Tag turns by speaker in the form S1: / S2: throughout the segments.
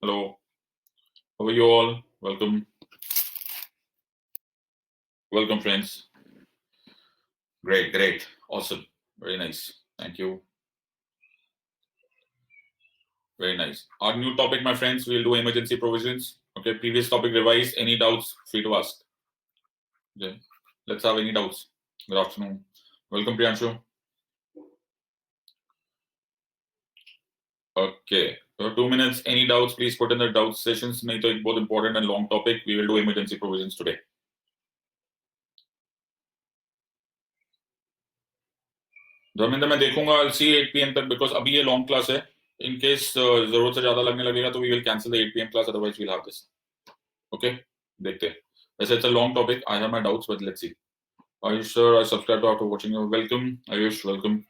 S1: Hello. How are you all? Welcome. Welcome, friends. Great. Awesome. Very nice. Thank you. Very nice. Our new topic, my friends, we'll do emergency provisions. Okay, previous topic revised. Any doubts, free to ask. Okay. Let's have any doubts. Good afternoon. Welcome, Priyanshu. Okay. For 2 minutes, any doubts, please put in the doubts sessions. Nahi to ek both important and long topic. We will do emergency provisions today. Dharmendra मैं देखूंगा सी 8 PM तक because अभी ये long class है in case जरूरत से ज्यादा लगने लगेगा तो we will cancel the 8 PM class otherwise we'll have this okay देखते हैं वैसे it's a long topic I have my doubts but let's see Ayush sir I subscribe to after watching you welcome Ayush welcome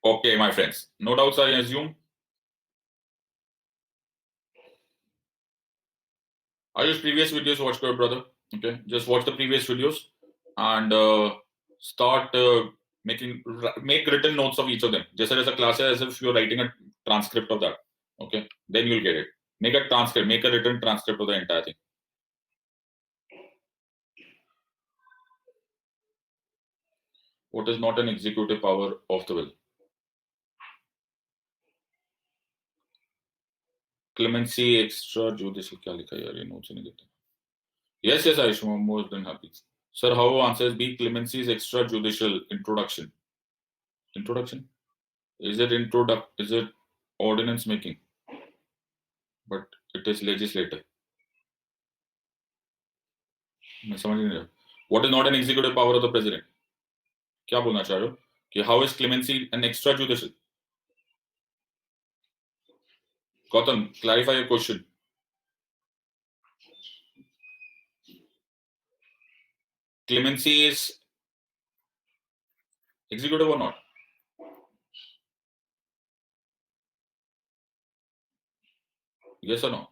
S1: okay my friends no doubts I assume Ayush previous videos watch your brother okay just watch the previous videos and start make written notes of each of them जैसा जैसा class है as if you're writing a transcript of that okay then you'll get it make a transcript make a written transcript of the entire thing what is not an executive power of the will clemency extra judicial क्या लिखा है यार ये notes नहीं देते yes Ayush I'm more than happy sir how answers B clemency is extra judicial introduction is it ordinance making but it is legislative मैं समझ नहीं रहा what is not an executive power of the president क्या बोलना चाह रहे हो कि how is clemency an extra judicial Gautam clarify your question clemency is executive or not yes or no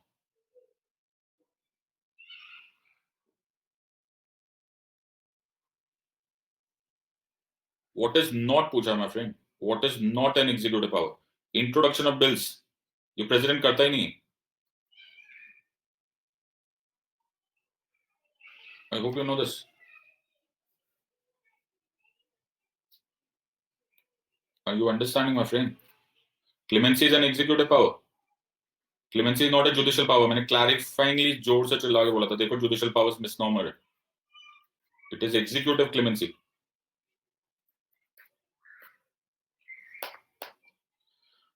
S1: what is not पूछा my friend what is not an executive power introduction of bills ये president करता ही नहीं I hope you know this are you understanding my friend clemency is an executive power clemency is not a judicial power मैंने clarifyingly जोर से चिल्ला के बोला था देखो judicial powers misnomer है it is executive clemency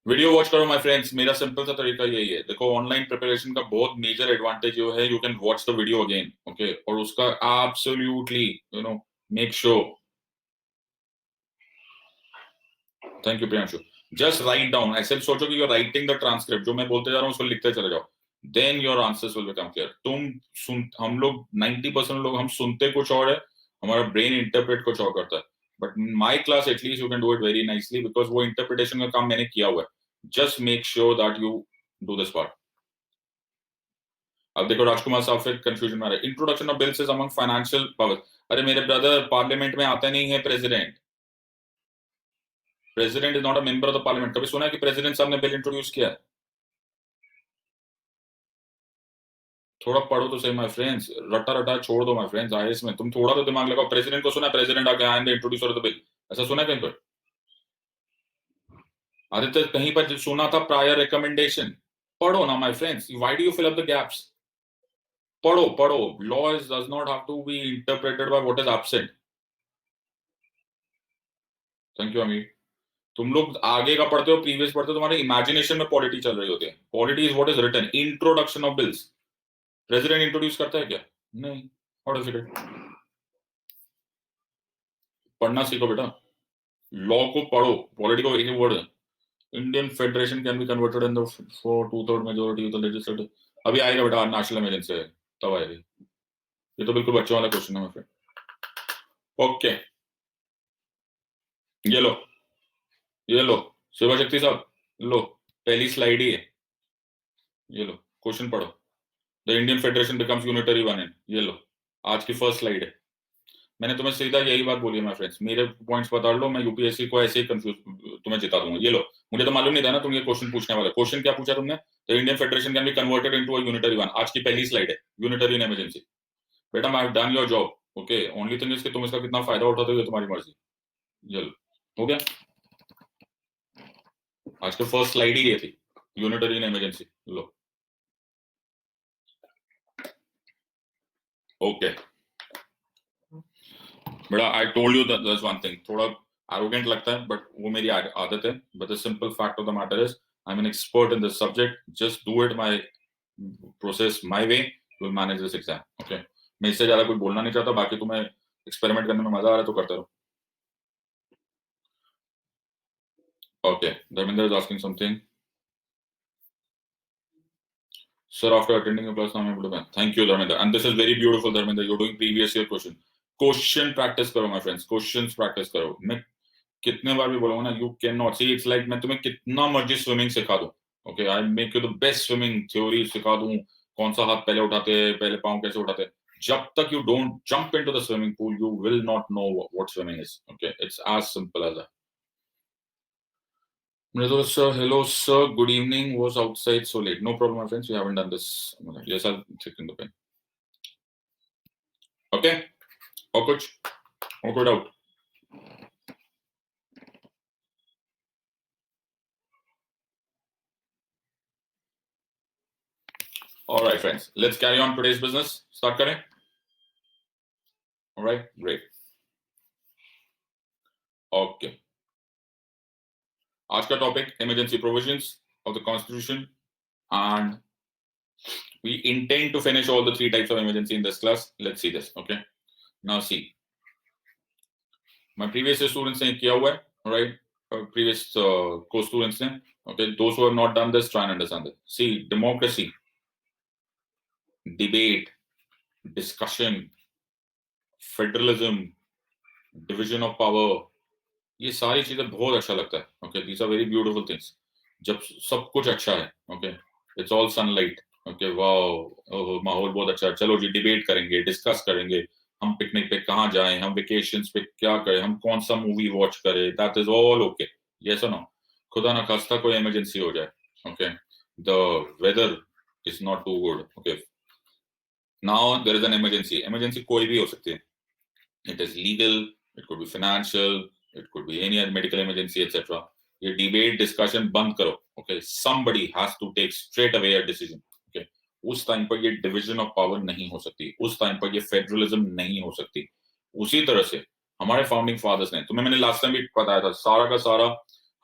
S1: video watch करो माय फ्रेंड्स मेरा सिंपल सा तरीका यही है देखो ऑनलाइन प्रिपरेशन का बहुत मेजर एडवांटेज जो है you can watch the video again okay और उसका absolutely you know make sure thank you Priyanshu just write down ऐसे सोचो कि यू राइटिंग द ट्रांसक्रिप्ट जो मैं बोलते जा रहा हूँ उसको लिखते चले जाओ then your answers will become clear हम लोग 90% लोग हम सुनते कुछ और है हमारा ब्रेन इंटरप्रेट कुछ और करता है but my class at least you can do it very nicely because वो इंटरप्रिटेशन का काम मैंने किया हुआ है just make sure that you do this part अब देखो राजकुमार साहब फिर कंफ्यूजन में आ रहा है introduction of bills is among financial power अरे मेरे ब्रदर पार्लियामेंट में आता नहीं है president president is not a member of the parliament कभी सुना है कि प्रेसिडेंट साहब ने बिल इंट्रोड्यूस किया है थोड़ा पढ़ो तो सही माय फ्रेंड्स रटा रटा छोड़ दो माय फ्रेंड्स आईएएस में तुम थोड़ा तो दिमाग लगाओ प्रेसिडेंट को सुना प्रेसिडेंट आके I am the introducer of the bill ऐसा सुना कहीं पर आदित्य कहीं पर सुना था प्रायर रिकमेंडेशन पढ़ो ना my friends why do you fill up the gaps पढ़ो law is does not have to be interpreted by what is absent thank you Amir तुम लोग आगे का पढ़ते हो प्रीवियस पढ़ते हो तुम्हारे इमेजिनेशन में पॉलिटी चल रही होती है polity is what is written introduction of bills president introduce करता है क्या नहीं हाउ डज इट पढ़ना सीखो बेटा लॉ को पढ़ो पॉलिटी को एक ही वर्ड है Indian federation can be converted in the for 2/3 majority of the legislative अभी आएगा बेटा नेशनल इमरजेंसी है तब आएगी ये तो बिल्कुल बच्चों वाला क्वेश्चन है फिर ओके ये लो शिवा शक्ति साहब लो पहली स्लाइड ही है ये लो क्वेश्चन पढ़ो the Indian federation becomes unitary one ये लो आज की फर्स्ट स्लाइड है मैंने तुम्हें सीधा यही बात बोली है माय फ्रेंड्स, मेरे पॉइंट्स बता लो, मैं यूपीएससी को ऐसे ही कंफ्यूज तुम्हें जिता दूंगा। ये लो, मुझे तो मालूम नहीं था ना तुम ये क्वेश्चन पूछने वाले। क्वेश्चन क्या पूछा तुमने? The Indian federation can be converted into a unitary one. आज की पहली स्लाइड है, यूनिटरी इन इमरजेंसी। बेटा I have done your job, okay, only thing is कि तुम इसका कितना फायदा उठाते हो ये तुम्हारी मर्जी। चलो हो गया, आज के फर्स्ट स्लाइड ही ये थी, यूनिटरी इन इमरजेंसी। लो ओके बेटा, I told you that's one thing, थोड़ा एरोगेंट लगता है बट वो मेरी आदत है। But the simple fact of the matter is I am an expert in this subject, just do it my process my way, you will manage this exam. Okay, मैं इससे ज्यादा कुछ बोलना नहीं चाहता, बाकी तुम्हें एक्सपेरिमेंट करने में मजा आ रहा है तो करते रहो। Okay, Dharmendra is asking something. Sir, after attending your class, now I'm able to. Thank you, Dharmendra. And this is very beautiful, Dharmendra. You're doing previous year question. Question practice करो, my friends. Questions practice करो. मैं कितने बार भी बोलूंगा ना, you cannot see. It's like मैं तुम्हें कितना मर्जी स्विमिंग सिखा दूं. Okay, I make you the best swimming theory सिखा दूं. कौन सा हाथ पहले उठाते हैं, पहले पाँव कैसे उठाते हैं. जब तक you don't jump into the swimming pool, you will not know what swimming is. Okay, it's as simple as that. Mridul sir, hello sir, good evening. Was outside so late. No problem, my friends. We haven't done this. Yes, I'll take in the pen. Okay, or kuch, or good out. All right, friends. Let's carry on today's business. Start करें. All right, great. Okay. आज का topic emergency provisions of the Constitution, and we intend to finish all the three types of emergency in this class. Let's see this. Okay. Now see, my previous students ने किया हुआ है, right? Previous co-students ने. Okay. Those who have not done this, try and understand it. See, democracy, debate, discussion, federalism, division of power, ये सारी चीजें बहुत अच्छा लगता है. Okay, these are very beautiful things. जब सब कुछ अच्छा है, okay, it's all sunlight. Okay, wow, माहौल बहुत अच्छा है. चलो जी, डिबेट करेंगे, डिस्कस करेंगे, हम पिकनिक पे कहाँ जाएं, हम वेकेशंस पे क्या करें, हम कौन सा मूवी वॉच करें, that is all okay. Yes और नो? खुदा ना खास्ता कोई इमरजेंसी हो जाए, okay, the weather is not too good, okay, now there is an emergency. Emergency कोई भी हो सकती है. It is legal, it could be financial, it could be any other medical emergency, etc. ये debate discussion बंद करो. Okay, somebody has to take straight away a decision. Okay, उस time पर ये division of power नहीं हो सकती, उस टाइम पर ये federalism नहीं हो सकती. उसी तरह से हमारे फाउंडिंग फादर्स ने, तुम्हें मैंने लास्ट टाइम भी बताया था, सारा का सारा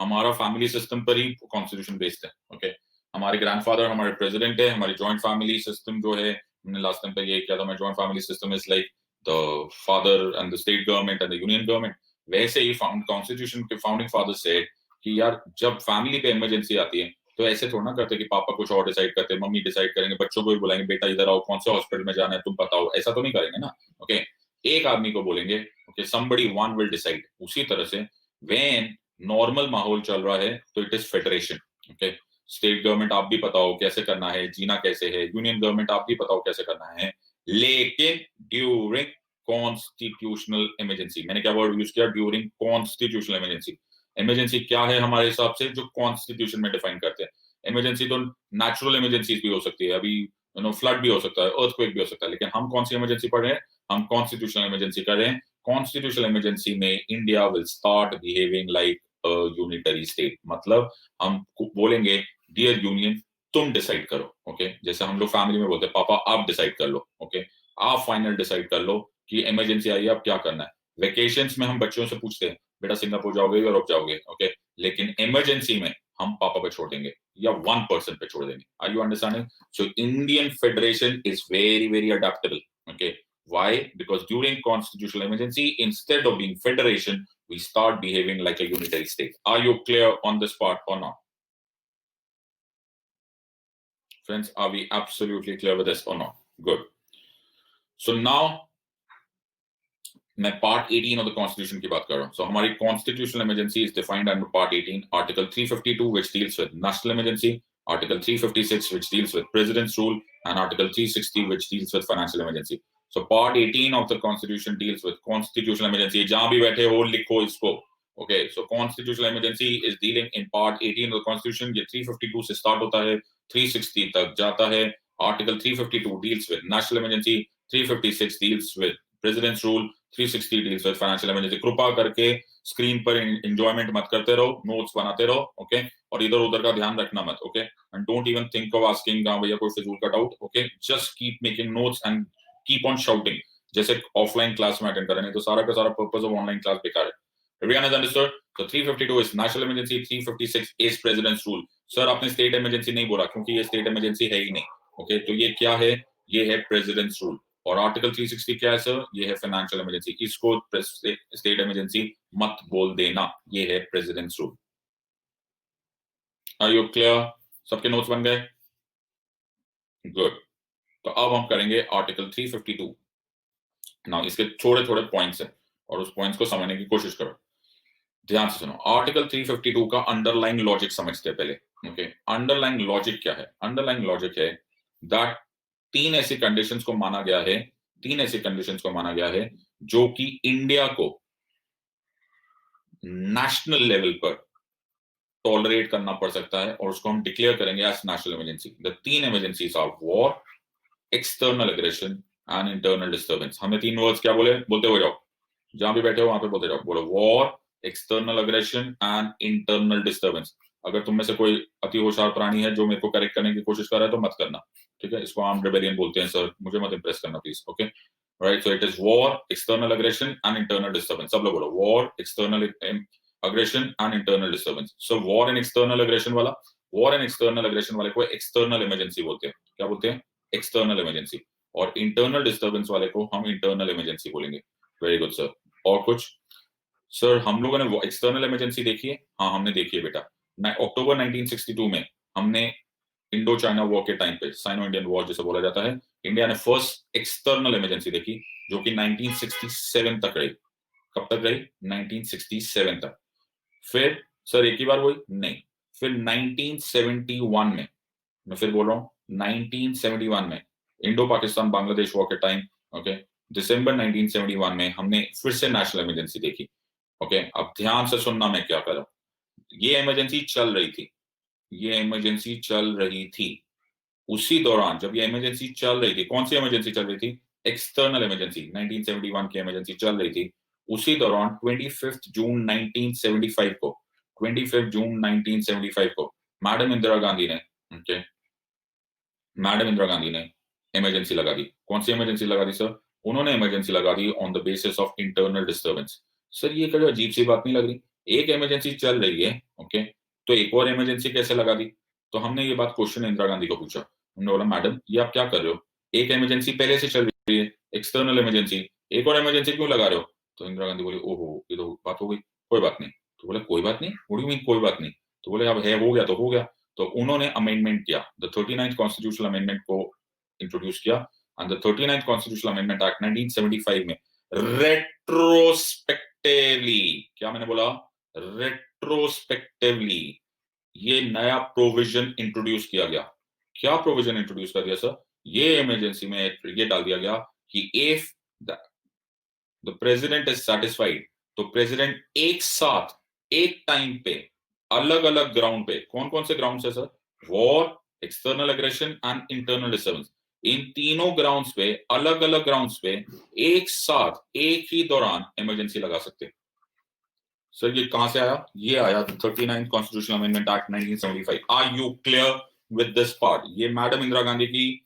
S1: हमारा फैमिली सिस्टम पर ही कॉन्स्टिट्यूशन बेस्ड है. ओके, हमारे ग्रैंडफादर हमारे प्रेसिडेंट है, हमारी जॉइंट फैमिली सिस्टम जो है, हमने लास्ट टाइम पर ये किया था, joint family system is like the father and the state government and the union government. वैसे ही कॉन्स्टिट्यूशन के फाउंडिंग फादर्स से कि यार जब फैमिली पे इमरजेंसी आती है तो ऐसे थोड़ा ना करते कि पापा कुछ और डिसाइड करते हैं, मम्मी डिसाइड करेंगे, बच्चों को भी बुलाएंगे, बेटा इधर आओ, कौन से हॉस्पिटल में जाना है तुम बताओ, ऐसा तो नहीं करेंगे ना. ओके, एक आदमी को बोलेंगे, okay, somebody one will decide. उसी तरह से व्हेन नॉर्मल माहौल चल रहा है तो it is federation. Okay, state government आप भी पता हो कैसे करना है, जीना कैसे है, यूनियन गवर्नमेंट आप भी पता हो कैसे करना है, लेकिन ड्यूरिंग कॉन्स्टिट्यूशनल इमरजेंसी. मैंने क्या वर्ड यूज किया? During constitutional emergency. इमरजेंसी क्या है हमारे हिसाब से? जो कॉन्स्टिट्यूशन में डिफाइन करते हैं. इमरजेंसी तो नेचुरल इमरजेंसीज भी हो सकती है, अभी फ्लड भी हो सकता है, अर्थक्वेक भी हो सकता है, लेकिन हम कौन सी इमरजेंसी पढ़ रहे हैं? हम कॉन्स्टिट्यूशनल इमरजेंसी कर रहे हैं. कॉन्स्टिट्यूशनल इमरजेंसी में India will start behaving like a unitary state. मतलब हम बोलेंगे डियर यूनियन तुम डिसाइड करो. ओके, जैसे हम लोग फैमिली में बोलते हैं पापा आप डिसाइड कर लो. ओके, आप फाइनल डिसाइड कर लो कि इमरजेंसी आई है, अब क्या करना है. वेकेशंस में हम बच्चों से पूछते हैं बेटा सिंगापुर जाओगे या यूरोप जाओगे. ओके, लेकिन इमरजेंसी में हम पापा पे छोड़ देंगे या 1% पे छोड़ देंगे. Are you understanding? So Indian federation is very very adaptable. Okay, why? Because during constitutional emergency, instead of being federation, we start behaving like a unitary state. Are you clear on this part or not? Friends, are we absolutely clear with this or not? Good. So now मैं part 18 of the constitution की बात कर रहा हूं. सो हमारी constitutional emergency is defined under part 18, article 352 which deals with national emergency, article 356 which deals with presidents rule, and article 360 which deals with financial emergency. So part 18 of the Constitution deals with constitutional emergency. जहां भी बैठे हो लिखो इसको. Okay, so constitutional emergency is dealing in part 18 of the Constitution. ये 352 से start होता है, 360 तक जाता है. Article 352 deals with national emergency, 356 deals with president's rule, 360 deals with financial emergency. कृपा करके स्क्रीन पर enjoyment मत करते रहो, notes बनाते रहो, okay? और इधर उधर का ध्यान रखना मत, okay? And don't even think of asking भैया कोई फिजूल का doubt, okay? Just keep making notes and keep on shouting. जैसे ऑफलाइन क्लास में अटेंड करें, नहीं तो सारा का सारा पर्पस ऑफ ऑनलाइन क्लास बेकार है. Everyone has understood? So 352 is national emergency, 356 is president's rule. Sir आपने स्टेट इमरजेंसी नहीं बोला क्योंकि ये स्टेट इमरजेंसी है ही नहीं. ओके, तो ये क्या है? ये है प्रेसिडेंट्स रूल. और आर्टिकल 360 क्या है सर? ये है फाइनेंशियल इमरजेंसी. इसको स्टेट इमरजेंसी मत बोल देना, ये है president's rule. Are you clear? सबके नोट्स बन गए? गुड. तो अब हम करेंगे आर्टिकल 352. नाउ इसके थोड़े थोड़े पॉइंट्स हैं और उस पॉइंट्स को समझने की कोशिश करो. ध्यान से सुनो. आर्टिकल 352 का अंडरलाइंग लॉजिक समझते हैं पहले. ओके, अंडरलाइंग लॉजिक क्या है? अंडरलाइंग लॉजिक है दैट तीन ऐसी कंडीशंस को माना गया है जो कि इंडिया को नेशनल लेवल पर टॉलरेट करना पड़ सकता है और उसको हम डिक्लेयर करेंगे एज नेशनल इमरजेंसी. द तीन emergencies are war, external aggression and internal disturbance. हमने तीन वर्ड्स क्या बोलते हो जाओ, जहां भी बैठे हो वहां पे बोलते जाओ. बोलो war, external aggression and internal disturbance. अगर तुम में से कोई अति होशियार प्राणी है जो मेरे को करेक्ट करने की कोशिश कर रहा है तो मत करना, ठीक है? इसको आर्म्ड रेबेलियन बोलते हैं सर, मुझे मत इंप्रेस करना please. Okay, right. So it is war, external aggression and internal disturbance. सब लोग बोलो war, external aggression and internal disturbance. So war and external aggression वाले को एक्सटर्नल इमरजेंसी बोलते हैं. क्या बोलते हैं? External emergency. और इंटरनल डिस्टर्बेंस वाले को हम इंटरनल इमरजेंसी बोलेंगे. Very good sir. और कुछ सर? हम लोगों ने एक्सटर्नल इमरजेंसी देखी है? हाँ, हमने देखी है बेटा. अक्टूबर 1962 में हमने इंडो चाइना वॉर के टाइम पे, साइनो इंडियन वॉर जिसे बोला जाता है, इंडिया ने फर्स्ट एक्सटर्नल इमरजेंसी देखी जो कि 1967 तक रही. कब तक रही? 1967 तक. फिर सर एक ही बार हुई? नहीं. फिर 1971 में, मैं फिर बोल रहा हूँ 1971 में इंडो पाकिस्तान बांग्लादेश वॉर के टाइम, ओके, दिसंबर 1971 में हमने फिर से नेशनल इमरजेंसी देखी. ओके, अब ध्यान से सुनना मैं क्या कर रहा हूं. ये इमरजेंसी चल रही थी. उसी दौरान जब ये इमरजेंसी चल रही थी, कौन सी इमरजेंसी चल रही थी? External emergency. 1971 की इमरजेंसी चल रही थी. उसी दौरान 25 जून 1975 को मैडम इंदिरा गांधी ने इमरजेंसी लगा दी. कौन सी इमरजेंसी लगा दी सर? उन्होंने इमरजेंसी लगा दी on the basis of internal disturbance. Sir ये कोई अजीब सी बात नहीं लग रही? एक इमरजेंसी चल रही है, ओके, तो एक और इमरजेंसी कैसे लगा दी? तो हमने ये बात क्वेश्चन इंदिरा गांधी को पूछा. हमने बोला मैडम ये आप क्या कर रहे हो? एक इमरजेंसी पहले से चल रही है, एक्सटर्नल इमरजेंसी, एक और इमरजेंसी क्यों लगा रहे हो? तो इंदिरा गांधी बोली ओहो ये तो बात हो गई, कोई बात नहीं. तो बोले कोई बात नहीं? व्हाट डू यू मीन कोई बात नहीं? तो बोले अब है, हो गया तो हो गया. तो उन्होंने अमेंडमेंट किया, द 39th कॉन्स्टिट्यूशनल अमेंडमेंट को इंट्रोड्यूस किया. And the 39th constitutional amendment act 1975 में रेट्रोस्पेक्टिवली, क्या मैंने बोला? रेट्रोस्पेक्टिवली ये नया प्रोविजन इंट्रोड्यूस किया गया. क्या प्रोविजन इंट्रोड्यूस कर दिया सर? ये इमरजेंसी में ये डाल दिया गया कि if the president is satisfied, तो प्रेसिडेंट एक साथ एक टाइम पे अलग अलग ग्राउंड पे, कौन कौन से ग्राउंड है sir? War, external aggression and internal disturbance. इन तीनों ग्राउंड्स पे, अलग अलग ग्राउंड्स पे एक साथ एक ही दौरान इमरजेंसी लगा सकते. सर ये कहां से आया? ये आया 39th constitutional amendment act 1975. Are you clear with this part? ये मैडम इंदिरा गांधी की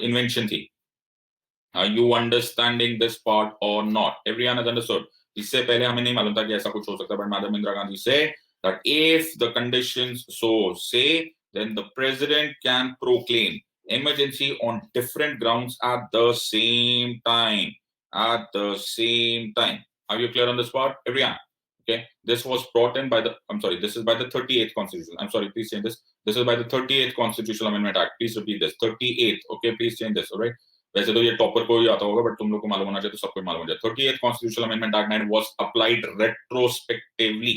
S1: इन्वेंशन थी. Are you understanding this part or not? Everyone has understood. इससे पहले हमें नहीं मालूम था कि ऐसा कुछ हो सकता है, but मैडम इंदिरा गांधी से that if the conditions so say, then the president can proclaim emergency on different grounds at the same time. At the same time. Are you clear on this part? Everyone. Okay. This was brought in by the, I'm sorry, this is by the 38th Constitution. I'm sorry, please change this. This is by the 38th Constitutional Amendment Act. Please repeat this. 38th. Okay, please change this. All right. वैसे तो ये topper को ही आता होगा, but तुम लोग को मालूम होना चाहिए तो सबको मालूम हो जाए. 38th constitutional amendment act 9 was applied retrospectively.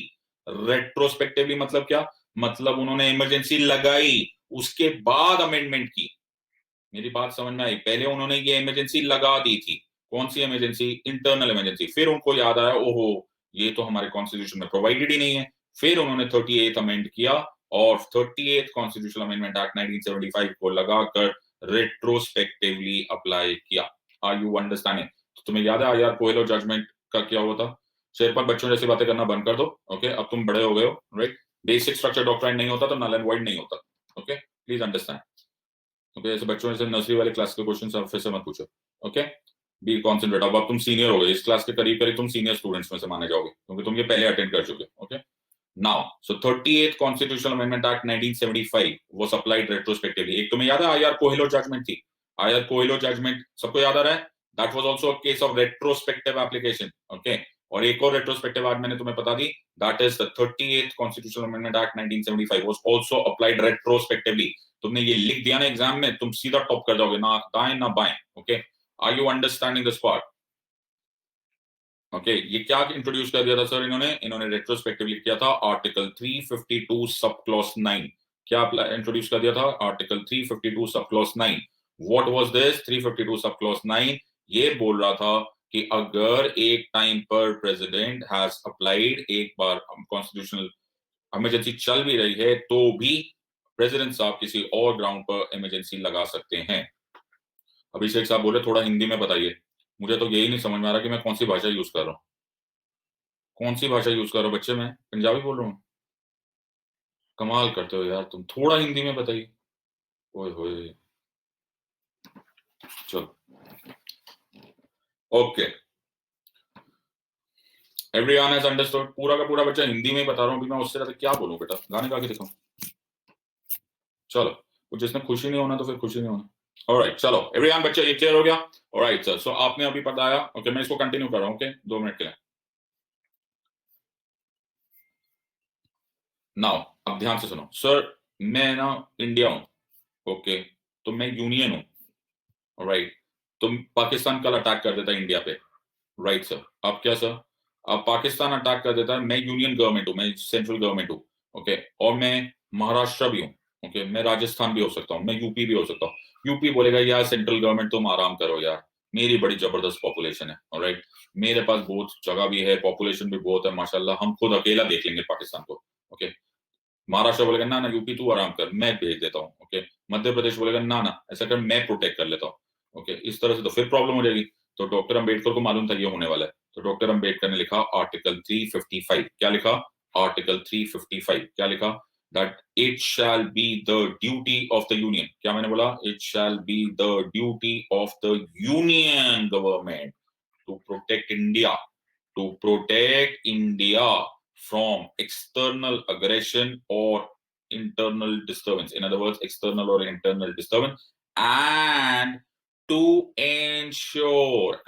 S1: Retrospectively मतलब क्या? मतलब उन्होंने इमरजेंसी लगाई, उसके बाद अमेंडमेंट की. मेरी बात समझ में आई? पहले उन्होंने ये इमरजेंसी लगा दी थी, कौन सी इमरजेंसी? Internal emergency. फिर उनको याद आया, ओहो ये तो हमारे कॉन्स्टिट्यूशन में प्रोवाइडेड ही नहीं है। फिर उन्होंने 38th अमेंड किया और 38th कॉन्स्टिट्यूशनल अमेंडमेंट एक्ट 1975 को लगाकर रेट्रोस्पेक्टिवली अप्लाई किया। Are you understanding? तो तुम्हें याद है आईआर कोहेलो जजमेंट का क्या हुआ था? शेरपन बच्चों जैसी बातें करना बंद कर दो। ओके, अब तुम बड़े हो गए हो, राइट? बेसिक स्ट्रक्चर डॉक्ट्राइन नहीं होता तो नल एंड वॉइड नहीं होता। Okay, please understand. ओके, ऐसे बच्चों से नर्सरी वाले क्लास के क्वेश्चन सब फिर से मत पूछो। Okay, be concentrate. अब तुम सीनियर हो गए इस क्लास के, करीब करीब तुम सीनियर स्टूडेंट्स में से माने जाओगे क्योंकि तुम ये पहले अटेंड कर चुके। Okay, now so 38th constitutional amendment act 1975 was applied retrospectively. एक तुम्हें याद है आईआर कोहेलो जजमेंट थी? आईआर कोहेलो जजमेंट सबको याद आ रहा है? That was also a case of retrospective application. Okay, और एक और रेट्रोस्पेक्टिव आज मैंने तुम्हें बता दी, that is the 38th constitutional amendment act 1975 was also applied retrospectively. तुमने ये लिख दिया ना एग्जाम में, तुम सीधा टॉप कर जाओगे, ना दाएं ना बाएं। Okay, are you understanding this part? Okay, ये क्या इंट्रोड्यूस कर दिया था सर इन्होंने रेट्रोस्पेक्टिवली किया था आर्टिकल 352 सब क्लॉज 9। क्या इंट्रोड्यूस कर दिया था? Article 352 sub clause 9। What was this 352 sub clause 9? ये बोल रहा था कि अगर एक टाइम पर प्रेसिडेंट हैज अप्लाइड, एक बार कॉन्स्टिट्यूशनल इमरजेंसी चल भी रही है तो भी प्रेसिडेंट साहब किसी और ग्राउंड पर इमरजेंसी लगा सकते हैं। अभिषेक साहब बोले थोड़ा हिंदी में बताइए। मुझे तो यही नहीं समझ में आ रहा कि मैं कौन सी भाषा यूज कर रहा हूँ। कौन सी भाषा यूज कर रहे हो बच्चे? मैं पंजाबी बोल रहा हूँ? कमाल करते हो यार तुम, थोड़ा हिंदी में बताइए। ओए होए, चलो ओके, एवरीवन हैज अंडरस्टूड। पूरा का पूरा बच्चा हिंदी में ही बता रहा हूँ, अभी मैं उससे ज्यादा क्या बोलूं बेटा, गाने गा के दिखाऊं? चलो, कुछ जिसमें खुशी नहीं होना तो फिर खुशी नहीं होना। ऑलराइट, चलो एवरीवन बच्चा ये क्लियर हो गया? ऑलराइट सर, सो आपने अभी बताया। ओके, मैं इसको कंटिन्यू कर रहा हूँ। ओके, 2 मिनट के लिए। नाउ अब ध्यान से सुनो सर, मैं ना इंडिया हूं। ओके, तो मैं यूनियन हूं, राइट? तो पाकिस्तान कल अटैक कर देता है इंडिया पे, राइट सर? अब क्या सर? अब पाकिस्तान अटैक कर देता है, मैं यूनियन गवर्नमेंट हूँ, मैं सेंट्रल गवर्नमेंट हूँ। ओके, और मैं महाराष्ट्र भी हूँ। ओके, मैं राजस्थान भी हो सकता हूँ, मैं यूपी भी हो सकता हूँ। यूपी बोलेगा यार सेंट्रल गवर्नमेंट तुम आराम करो यार, मेरी बड़ी जबरदस्त पॉपुलेशन है, ऑलराइट? मेरे पास बहुत जगह भी है, पॉपुलेशन भी बहुत है माशाल्लाह, हम खुद अकेला देख लेंगे पाकिस्तान को। ओके, महाराष्ट्र बोलेगा ना ना यूपी तू आराम कर, मैं भेज देता हूँ। ओके, मध्य प्रदेश बोलेगा ना ना ऐसा कर, मैं प्रोटेक्ट कर लेता हूँ। ओके, इस तरह से तो फिर प्रॉब्लम हो जाएगी। तो डॉक्टर अंबेडकर को मालूम था ये होने वाला है, तो डॉक्टर अंबेडकर ने लिखा आर्टिकल 355। क्या लिखा? आर्टिकल 355 क्या लिखा? That it shall be the duty of the union. क्या मैंने बोला? It shall be the duty of the union government to protect India, from external aggression or internal disturbance. In other words, external or internal disturbance, and to ensure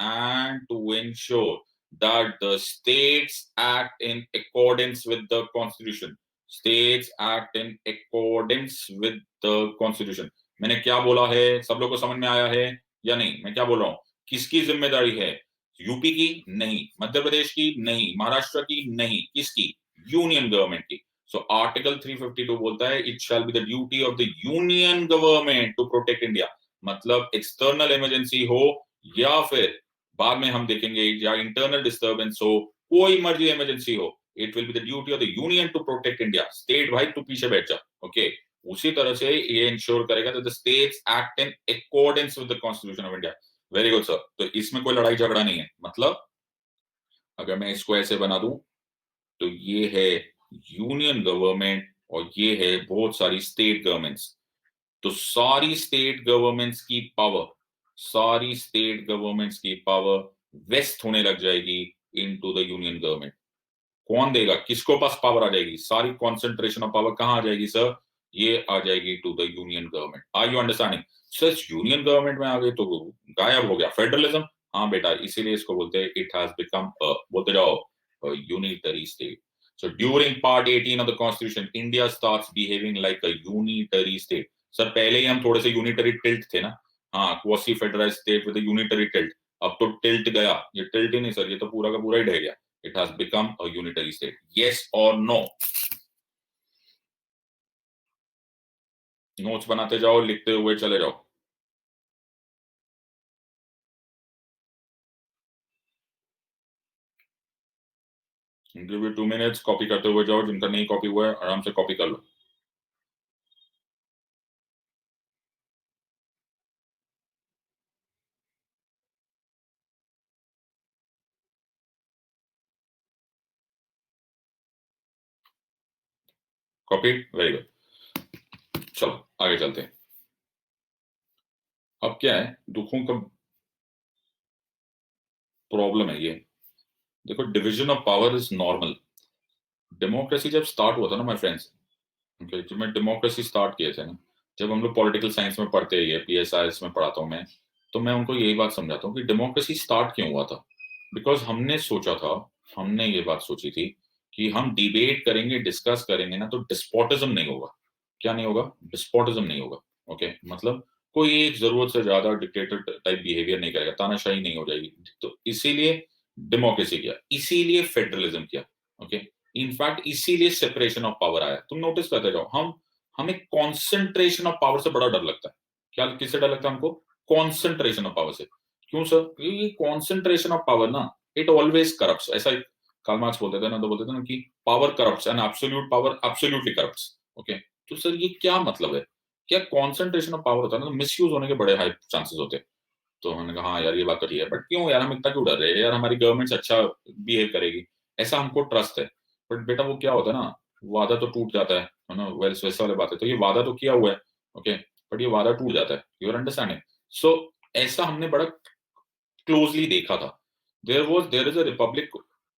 S1: that the states act in accordance with the constitution. States act in accordance with the constitution. मैंने क्या बोला है? सब लोगों को समझ में आया है या नहीं? मैं क्या बोल रहा हूं? किसकी जिम्मेदारी है? यूपी की नहीं, मध्य प्रदेश की नहीं, महाराष्ट्र की नहीं, किसकी? यूनियन गवर्नमेंट की। सो आर्टिकल 352 बोलता है it shall be the duty of the union government to protect India. मतलब एक्सटर्नल इमरजेंसी हो या फिर बाद में हम देखेंगे या इंटरनल डिस्टर्बेंस हो, कोई मर्जी इमरजेंसी हो, it will be the duty of the union to protect India. State भाई तू पीछे बैठ जा। ओके, उसी तरह से ये इंश्योर करेगा that the states act in accordance with the constitution of India. Very good sir, तो इसमें कोई लड़ाई झगड़ा नहीं है। मतलब अगर मैं इसको ऐसे बना दूं तो ये है यूनियन गवर्नमेंट और ये है बहुत सारी स्टेट गवर्नमेंट्स। तो सारी स्टेट गवर्नमेंट्स की पावर वेस्ट होने लग जाएगी इनटू द यूनियन गवर्नमेंट। कौन देगा? किसको पास पावर आ जाएगी? सारी कॉन्सेंट्रेशन ऑफ पावर कहां आ जाएगी सर? ये आ जाएगी to the union government. Are you understanding? Sir union government में आ गई तो गायब हो गया फेडरलिज्म। हाँ बेटा, इसीलिए इसको बोलते हैं इट हैज बिकम बोलते जाओ unitary state. So during part 18 of the constitution, India starts behaving like a unitary state. Sir पहले ही हम थोड़े से यूनिटरी टिल्ट थे ना। हाँ, quasi federal state with unitary tilt. अब तो टिल्ट गया, ये टिल्ट ही नहीं सर, ये तो पूरा का पूरा ही ढह गया। It has become a unitary state. Yes or no? Notes बनाते जाओ, लिखते हुए चले जाओ। गिव यू 2 minutes, कॉपी करते हुए जाओ, जिनका नहीं कॉपी हुआ है आराम से कॉपी कर लो। Copy, very good. चलो आगे चलते हैं। अब क्या है, दुखों का प्रॉब्लम है ये। देखो, division of power is normal. Democracy जब स्टार्ट हुआ था ना माय फ्रेंड्स, ओके, जब मैं डेमोक्रेसी स्टार्ट किए थे ना, जब हम लोग पॉलिटिकल साइंस में पढ़ते हैं, PSIS में पढ़ाता हूँ मैं, तो मैं उनको यही बात समझाता हूँ कि डेमोक्रेसी स्टार्ट क्यों हुआ था। बिकॉज हमने सोचा था, हमने ये बात सोची थी कि हम डिबेट करेंगे, डिस्कस करेंगे ना, तो डिस्पोटिज्म नहीं होगा। क्या नहीं होगा? डिस्पोटिज्म नहीं होगा। ओके, मतलब कोई एक जरूरत से ज्यादा डिक्टेटर टाइप बिहेवियर नहीं करेगा, तानाशाही नहीं हो जाएगी। तो इसीलिए डेमोक्रेसी किया, इसीलिए फेडरलिज्म किया। ओके, इनफैक्ट इसीलिए सेपरेशन ऑफ पावर आया। तुम नोटिस करते जाओ, हमें कॉन्सेंट्रेशन ऑफ पावर से बड़ा डर लगता है। क्या, किससे डर लगता है हमको? कॉन्सेंट्रेशन ऑफ पावर से। क्यों सर? क्योंकि कॉन्सेंट्रेशन ऑफ पावर ना, इट ऑलवेज करप्ट्स। ऐसा कार्ल मार्क्स बोलते थे ना, तो बोलते थे ना कि power corrupts and absolute power absolutely corrupts. Okay, तो सर ये क्या मतलब है? क्या कॉन्सेंट्रेशन ऑफ पावर होता है ना, तो मिसयूज होने के बड़े हाई चांसेस होते हैं। तो हमने कहा हाँ यार, ये बात तो ठीक है, बट क्यों यार हम इतना क्यों डर रहे हैं यार, हमारी गवर्नमेंट अच्छा बिहेव करेगी, ऐसा हमको ट्रस्ट है। बट बेटा वो क्या होता है ना, वादा तो टूट जाता है ना, वैसे वैसे वाले बात है। तो ये वादा तो किया हुआ है, ओके, बट ये वादा टूट जाता है। Your understanding? सो ऐसा हमने बड़ा क्लोजली देखा था। देयर इज अ रिपब्लिक,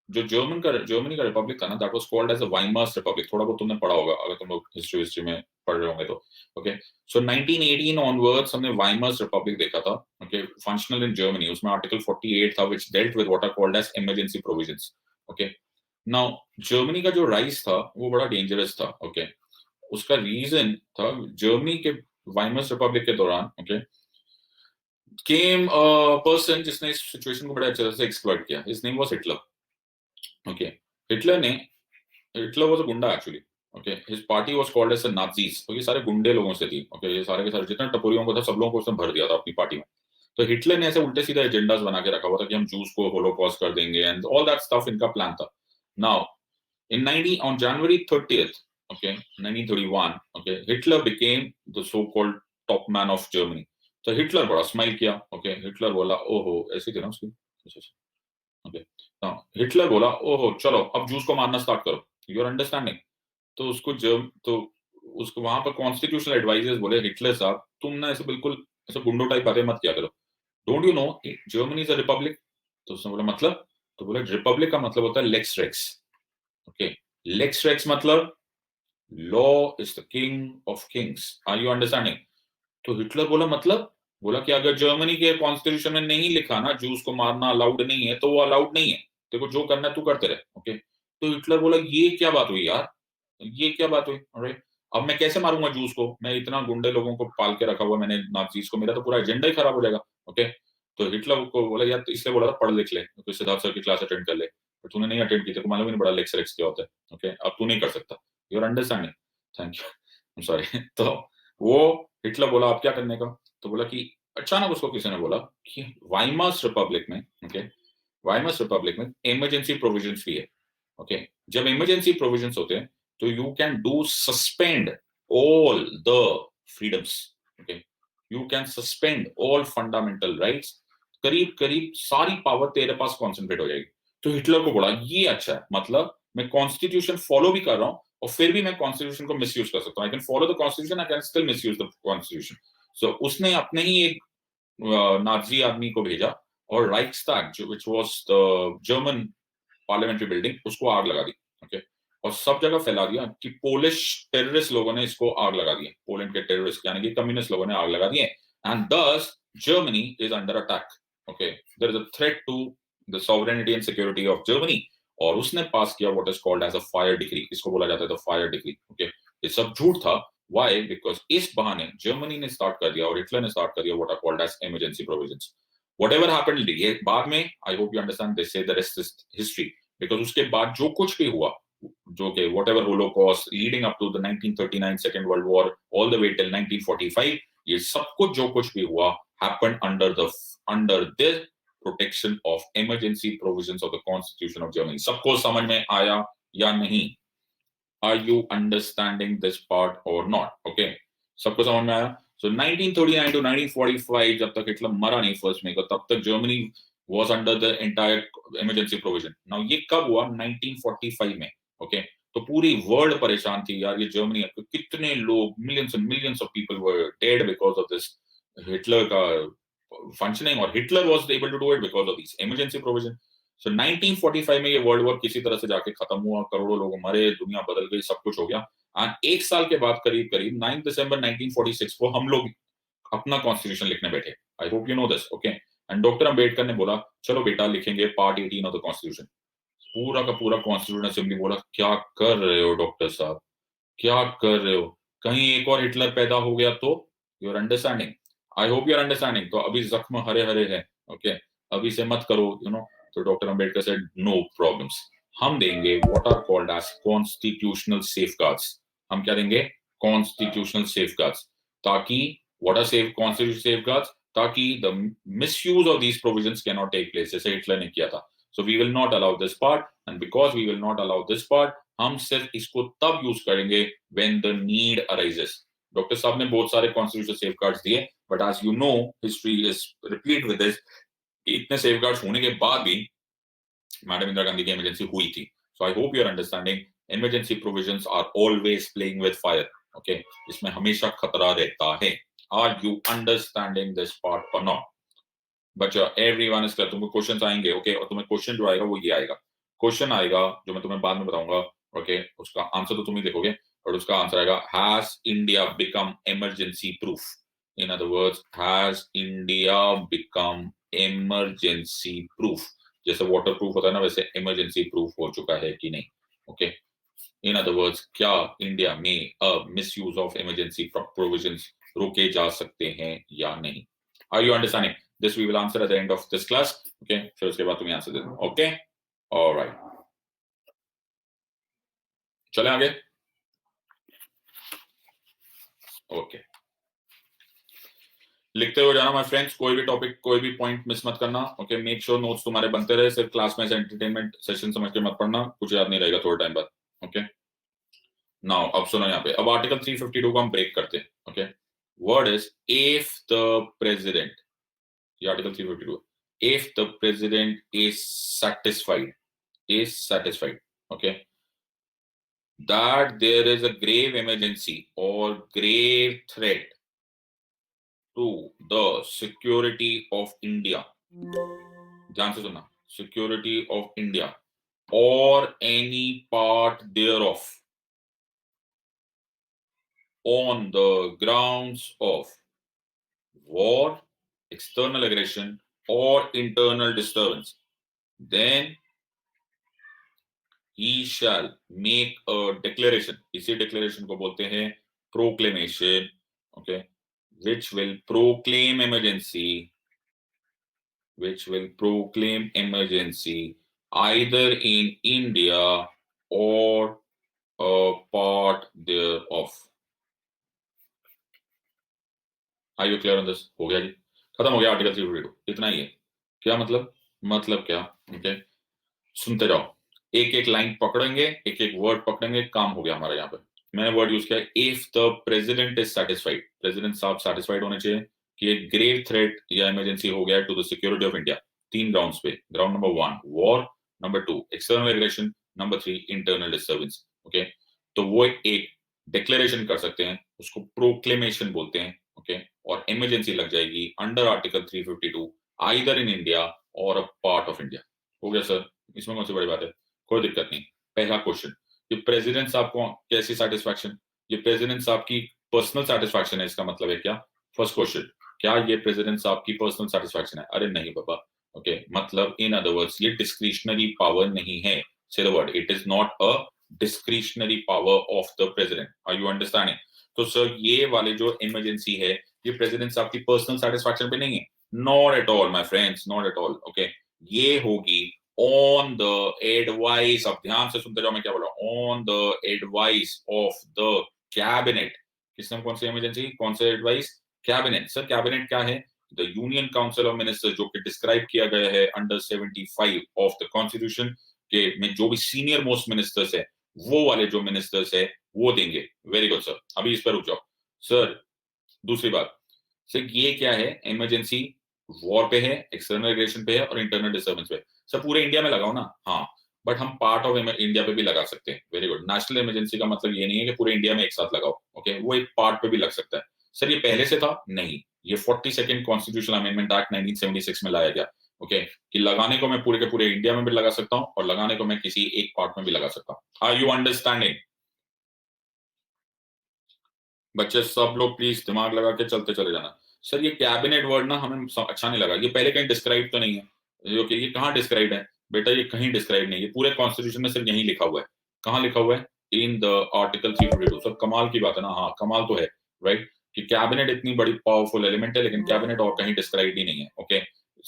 S1: जो जर्मनी का रिपब्लिक था ना, that was called as a Weimar's republic. थोड़ा बहुत तुमने पढ़ा होगा अगर तुम लोग हिस्ट्री में पढ़ रहे होंगे तो। ओके, सो 1918 ऑनवर्ड्स हमने वाइमर्स रिपब्लिक देखा था। Okay, functional in Germany. उसमें आर्टिकल 48 था which dealt with what are called as emergency provisions. Okay, now Germany का जो राइज था वो बड़ा डेंजरस था। ओके, उसका रीजन था, जर्मनी के वाइमर्स रिपब्लिक के दौरान, ओके, केम पर्सन जिसने इस सिचुएशन को बड़े अच्छे से एक्सप्लॉइट किया। His name was Hitler. Okay, Hitler ने, Hitler was a goonda actually. Okay, his party was called as the Nazis. तो ये सारे गुंडे लोगों से थी। ओके, ये सारे के सारे जितने टपोरियों को था, सब लोगों को उसने भर दिया था अपनी पार्टी में। तो हिटलर ने ऐसे उल्टे सीधे एजेंडास बना के रखा हुआ था कि हम जूस को होलोकॉस्ट कर देंगे एंड ऑल दैट स्टफ, इनका प्लान था। Now in 90 on January 30th, okay, 1931, okay, Hitler became the so-called top man of Germany. तो हिटलर बड़ा स्माइल किया। ओके, हिटलर बोला ओहो, ऐसी थी ना उसकी। ओके, हाँ, हिटलर बोला ओहो चलो अब जूस को मारना स्टार्ट करो। You're understanding? तो उसको वहां पर कॉन्स्टिट्यूशनल एडवाइजर्स बोले, हिटलर साहब तुम ना ऐसे बिल्कुल ऐसे गुंडों टाइप बातें मत किया करो। Don't you know Germany is a Republic? तो उसने बोला मतलब? तो बोला रिपब्लिक का मतलब होता है lex rex. Okay, lex rex मतलब law is the king of kings. Are you understanding? तो हिटलर बोला मतलब? बोला कि अगर जर्मनी के कॉन्स्टिट्यूशन में नहीं लिखा ना जूस को मारना अलाउड नहीं है, तो वो अलाउड नहीं है। देखो जो करना है तू करते रहे। ओके, तो हिटलर बोला ये क्या बात हुई यार, ये क्या बात हुई? अरे अब मैं कैसे मारूंगा जूस को? मैं इतना गुंडे लोगों को पाल के रखा हुआ मैंने नाजीज को, मेरा तो पूरा एजेंडा ही खराब हो जाएगा। ओके, तो हिटलर को बोला यार, तो इसलिए बोला था पढ़ लिख ले, तो सिद्धार्थ सर की क्लास अटेंड कर ले। पर तूने नहीं अटेंड की, तेरे को मालूम ही नहीं बड़ा लेक्चर क्या होता है। ओके, अब तू नहीं कर सकता। You're understanding? Thank you, sorry. तो वो हिटलर बोला अब क्या करने का? तो बोला कि अचानक उसको किसी ने बोला कि वाइमर्स रिपब्लिक में, ओके, वाइमर्स रिपब्लिक में इमरजेंसी प्रोविजंस भी है। ओके, जब इमरजेंसी प्रोविजंस होते हैं तो you can do suspend all the freedoms. Okay, you can suspend all fundamental rights. करीब करीब सारी पावर तेरे पास कॉन्सेंट्रेट हो जाएगी। तो हिटलर को बोला ये अच्छा है, मतलब मैं कॉन्स्टिट्यूशन फॉलो भी कर रहा हूँ और फिर भी मैं कॉन्स्टिट्यूशन को मिसयूज कर सकता हूँ। I can follow the constitution, I can still misuse the constitution. So उसने अपने ही एक नाजी आदमी को भेजा और राइक्सटैग, जो which was the German parliamentary building, उसको आग लगा दी। ओके, और सब जगह फैला दिया कि पोलिश टेररिस्ट लोगों ने इसको आग लगा दी है। पोलैंड के टेररिस्ट यानी कि कम्युनिस्ट लोगों ने आग लगा दी है। And thus Germany is under attack. Okay, there is a threat to the sovereignty and security of Germany. और उसने पास किया what is called as a fire decree. इसको बोला जाता है द फायर डिक्री। ओके, ये सब झूठ था। व्हाई? बिकॉज इस बहाने जर्मनी ने स्टार्ट कर दिया और हिटलर ने स्टार्ट कर दिया what are called as emergency provisions. Whatever happened ये बाद में, I hope you understand, they say the rest is history. Because उसके बाद जो कुछ भी हुआ, जो कि whatever holocaust leading up to the 1939 Second World War all the way till 1945, ये सब कुछ जो कुछ भी हुआ happened under this protection of emergency provisions of the Constitution of Germany. सबको समझ में आया या नहीं? Are you understanding this part or not? Okay, सबको समझ में आया? So 1939 to 1945 जब तक हिटलर मरा नहीं फर्स्ट में, तब तक Germany was under the entire emergency provision. Now ये कब हुआ? 1945 में. Okay, तो पूरी वर्ल्ड परेशान थी यार, ये जर्मनी, कितने लोग, millions and millions of people were dead because of this Hitler का functioning, और Hitler was able to do it because of these emergency provision. So 1945 में ये वर्ल्ड वॉर किसी तरह से जाके खत्म हुआ, करोड़ों लोग मरे, दुनिया बदल गई, सब कुछ हो गया। एंड एक साल के बाद करीब करीब 9 दिसंबर 1946 को हम लोग अपना कॉन्स्टिट्यूशन लिखने बैठे। आई hope you know this, okay. And doctor Ambedkar ने बोला चलो बेटा लिखेंगे पार्ट 18 ऑफ द कॉन्स्टिट्यूशन। पूरा का पूरा कॉन्स्टिट्यूशन असेंबली बोला क्या कर रहे हो डॉक्टर साहब, क्या कर रहे हो, कहीं एक और हिटलर पैदा हो गया तो? You're understanding, I hope you're understanding. तो अभी जख्म हरे हरे है, ओके, अभी से मत करो, यू नो। तो doctor Ambedkar said no problems, हम देंगे what are called as constitutional safeguards. हम क्या देंगे? कॉन्स्टिट्यूशनल सेफगार्ड्स, ताकि व्हाट आर कॉन्स्टिट्यूशनल सेफगार्ड्स, ताकि the misuse of these provisions can not take place, जैसे हिटलर ने किया था। So we will not allow this part, and because we will not allow this part, हम सिर्फ इसको तब यूज करेंगे when the need arises. Doctor साहब ने बहुत सारे कॉन्स्टिट्यूशनल सेफगार्ड्स दिए, but as you know history is replete with this, इतने सेफगार्ड्स होने के बाद भी मैडम इंदिरा गांधी की इमरजेंसी हुई थी। So I hope you are understanding, emergency provisions are always playing with fire, okay, इसमें हमेशा खतरा रहता है। Are you understanding this part और नॉट? बच्चा एवरीवन इज क्लियर। तुमको क्वेश्चंस आएंगे, ओके, और तुम्हें क्वेश्चन जो आएगा वो ये आएगा, क्वेश्चन आएगा जो मैं तुम्हें बाद में बताऊंगा, ओके, उसका आंसर तो तुम ही देखोगे, और उसका आंसर आएगा has India become emergency proof. In other words, has India become emergency proof. जैसे वाटर प्रूफ होता है ना, वैसे इमरजेंसी प्रूफ हो चुका है कि नहीं, ओके। इन अदर वर्ड्स, क्या इंडिया में मिसयूज ऑफ इमरजेंसी प्रोविजंस रोके जा सकते हैं या नहीं? Are you understanding? This we will answer at the end of this class, okay? फिर उसके बाद तुम्हें आंसर दे दूं, okay? All right. चले आगे, okay. लिखते हो जाना माय फ्रेंड्स, कोई भी टॉपिक, कोई भी पॉइंट मिस मत करना, ओके। मेक श्योर नोट्स तुम्हारे बनते रहे, सिर्फ क्लास में से एंटरटेनमेंट सेशन समझ के मत पढ़ना, कुछ याद नहीं रहेगा थोड़ा टाइम बाद, ओके। नाउ अब सुनो यहाँ पे, अब आर्टिकल 352 को हम ब्रेक करते हैं, okay. Word is if the president, ये article 352, if the president is satisfied, okay, that there is a grave emergency or grave threat to the security of India, ध्यान से सुनना, security of India or any part thereof on the grounds of war, external aggression or internal disturbance, then he shall make a declaration, इसी declaration को बोलते हैं proclamation, okay, which will proclaim emergency either in India or a part thereof. Are you clear on this? हो गया जी, खत्म हो गया article 352, इतना ही है। क्या मतलब क्या, ओके, सुनते जाओ, एक एक लाइन पकड़ेंगे, एक एक वर्ड पकड़ेंगे, काम हो गया हमारा। यहाँ पे मैंने वर्ड यूज किया if the president is satisfied, president साहब सेटिस्फाइड होने चाहिए कि एक ग्रेव थ्रेट या इमरजेंसी हो गया to the security of India, 3 grounds पे। Ground number 1 war, number 2 external aggression, number 3 internal disturbance, okay. तो वो एक डिक्लेरेशन कर सकते हैं, उसको प्रोक्लेमेशन बोलते हैं, ओके, और इमरजेंसी लग जाएगी under article 352 either in India और अ पार्ट ऑफ इंडिया। हो गया सर, इसमें कौन सी बड़ी बात है? कोई दिक्कत नहीं। पहला क्वेश्चन, ये प्रेसिडेंट साहब को कैसी सेटिस्फैक्शन, ये प्रेसिडेंट साहब की पर्सनल सेटिस्फैक्शन है, इसका मतलब है क्या? फर्स्ट क्वेश्चन, क्या ये प्रेसिडेंट साहब की पर्सनल सेटिस्फैक्शन है? अरे नहीं बाबा, ओके, मतलब इन अदर वर्ड्स ये डिस्क्रिशनरी पावर नहीं है। Say the word, it is not a discretionary power of the president. Are you understanding? तो सर ये वाले जो इमरजेंसी है, ये प्रेसिडेंट साहब की पर्सनल सेटिस्फैक्शन पे नहीं है, not at all my friends, not at all, okay. ये होगी on the advice, अब ध्यान से सुनते जाओ मैं क्या बोल रहा हूं, on the advice of the cabinet। किसने, कौन सी इमरजेंसी, कौन से एडवाइस? कैबिनेट। सर कैबिनेट क्या है? The union council of ministers जो कि डिस्क्राइब किया गया है अंडर 75 ऑफ द कॉन्स्टिट्यूशन के में जो भी सीनियर मोस्ट मिनिस्टर्स है वो वाले जो मिनिस्टर्स है वो देंगे। वेरी गुड सर, अभी इस पर रुक जाओ सर। दूसरी बात सर, ये क्या है, इमरजेंसी वॉर पे है, एक्सटर्नल एग्रेशन पे है और इंटरनल डिस्टर्बेंस पे। सर पूरे इंडिया में लगाओ ना, हाँ, बट हम पार्ट ऑफ इंडिया पे भी लगा सकते हैं। Very good. नेशनल इमरजेंसी का मतलब ये नहीं है कि पूरे इंडिया में एक साथ लगाओ, ओके, वो एक पार्ट पे भी लग सकता है। सर ये पहले से था नहीं, ये 42nd कॉन्स्टिट्यूशनल अमेंडमेंट एक्ट 1976 में लाया गया, ओके, कि लगाने को मैं पूरे के पूरे इंडिया में भी लगा सकता हूँ और लगाने को मैं किसी एक पार्ट में भी लगा सकता हूँ। Are you understanding? बच्चे सब लोग प्लीज दिमाग लगा के चलते चले जाना। सर ये कैबिनेट वर्ड ना हमें अच्छा नहीं लगा, ये पहले कहीं डिस्क्राइब तो नहीं है। ओके, ये कहाँ डिस्क्राइब है बेटा? ये कहीं डिस्क्राइब नहीं है, पूरे कॉन्स्टिट्यूशन में सिर्फ यही लिखा हुआ है। कहाँ लिखा हुआ है? In the article 352। सर कमाल की बात है ना, हाँ कमाल तो है, राइट, कि कैबिनेट इतनी बड़ी पावरफुल एलिमेंट है लेकिन कैबिनेट और कहीं डिस्क्राइब ही नहीं है। ओके,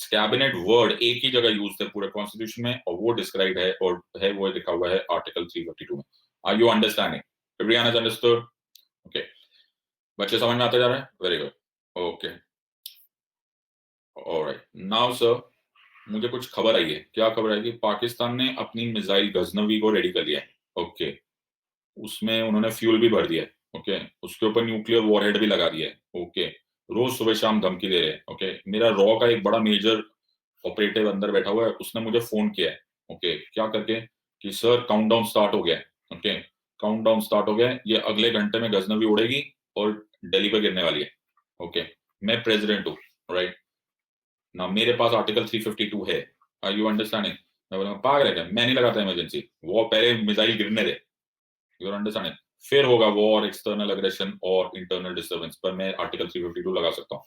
S1: कैबिनेट वर्ड एक ही जगह यूज है पूरे कॉन्स्टिट्यूशन में और वो डिस्क्राइब है और है वो लिखा हुआ है आर्टिकल 352 में। Are you understanding? Everyone has understood? Okay, बच्चे समझ में आते जा रहे हैं? Very good, okay, alright. Now sir, मुझे कुछ खबर आई है। क्या खबर आई? कि पाकिस्तान ने अपनी मिसाइल गजनवी को रेडी कर लिया है, ओके, उसमें उन्होंने फ्यूल भी भर दिया है, ओके, उसके ऊपर न्यूक्लियर वॉरहेड भी लगा दिया है, ओके, रोज सुबह शाम धमकी दे रहे हैं, ओके। मेरा रॉ का एक बड़ा मेजर ऑपरेटिव अंदर बैठा हुआ है, उसने मुझे फोन किया है, ओके, क्या करके कि सर काउंटडाउन स्टार्ट हो गया है, ओके, काउंटडाउन स्टार्ट हो गया है, ये अगले घंटे में गजनवी उड़ेगी और दिल्ली पे गिरने वाली है, ओके। मैं प्रेसिडेंट हूँ, राइट ना, मेरे पास आर्टिकल 352 है। Are you understanding? मैं बोला पागल है क्या, मैं नहीं लगाता इमरजेंसी, वो पहले मिसाइल गिरने दे। You are understanding? फिर होगा वॉर, एक्सटर्नल अग्रेशन और इंटरनल डिस्टर्बेंस पर मैं आर्टिकल 352 लगा सकता हूँ।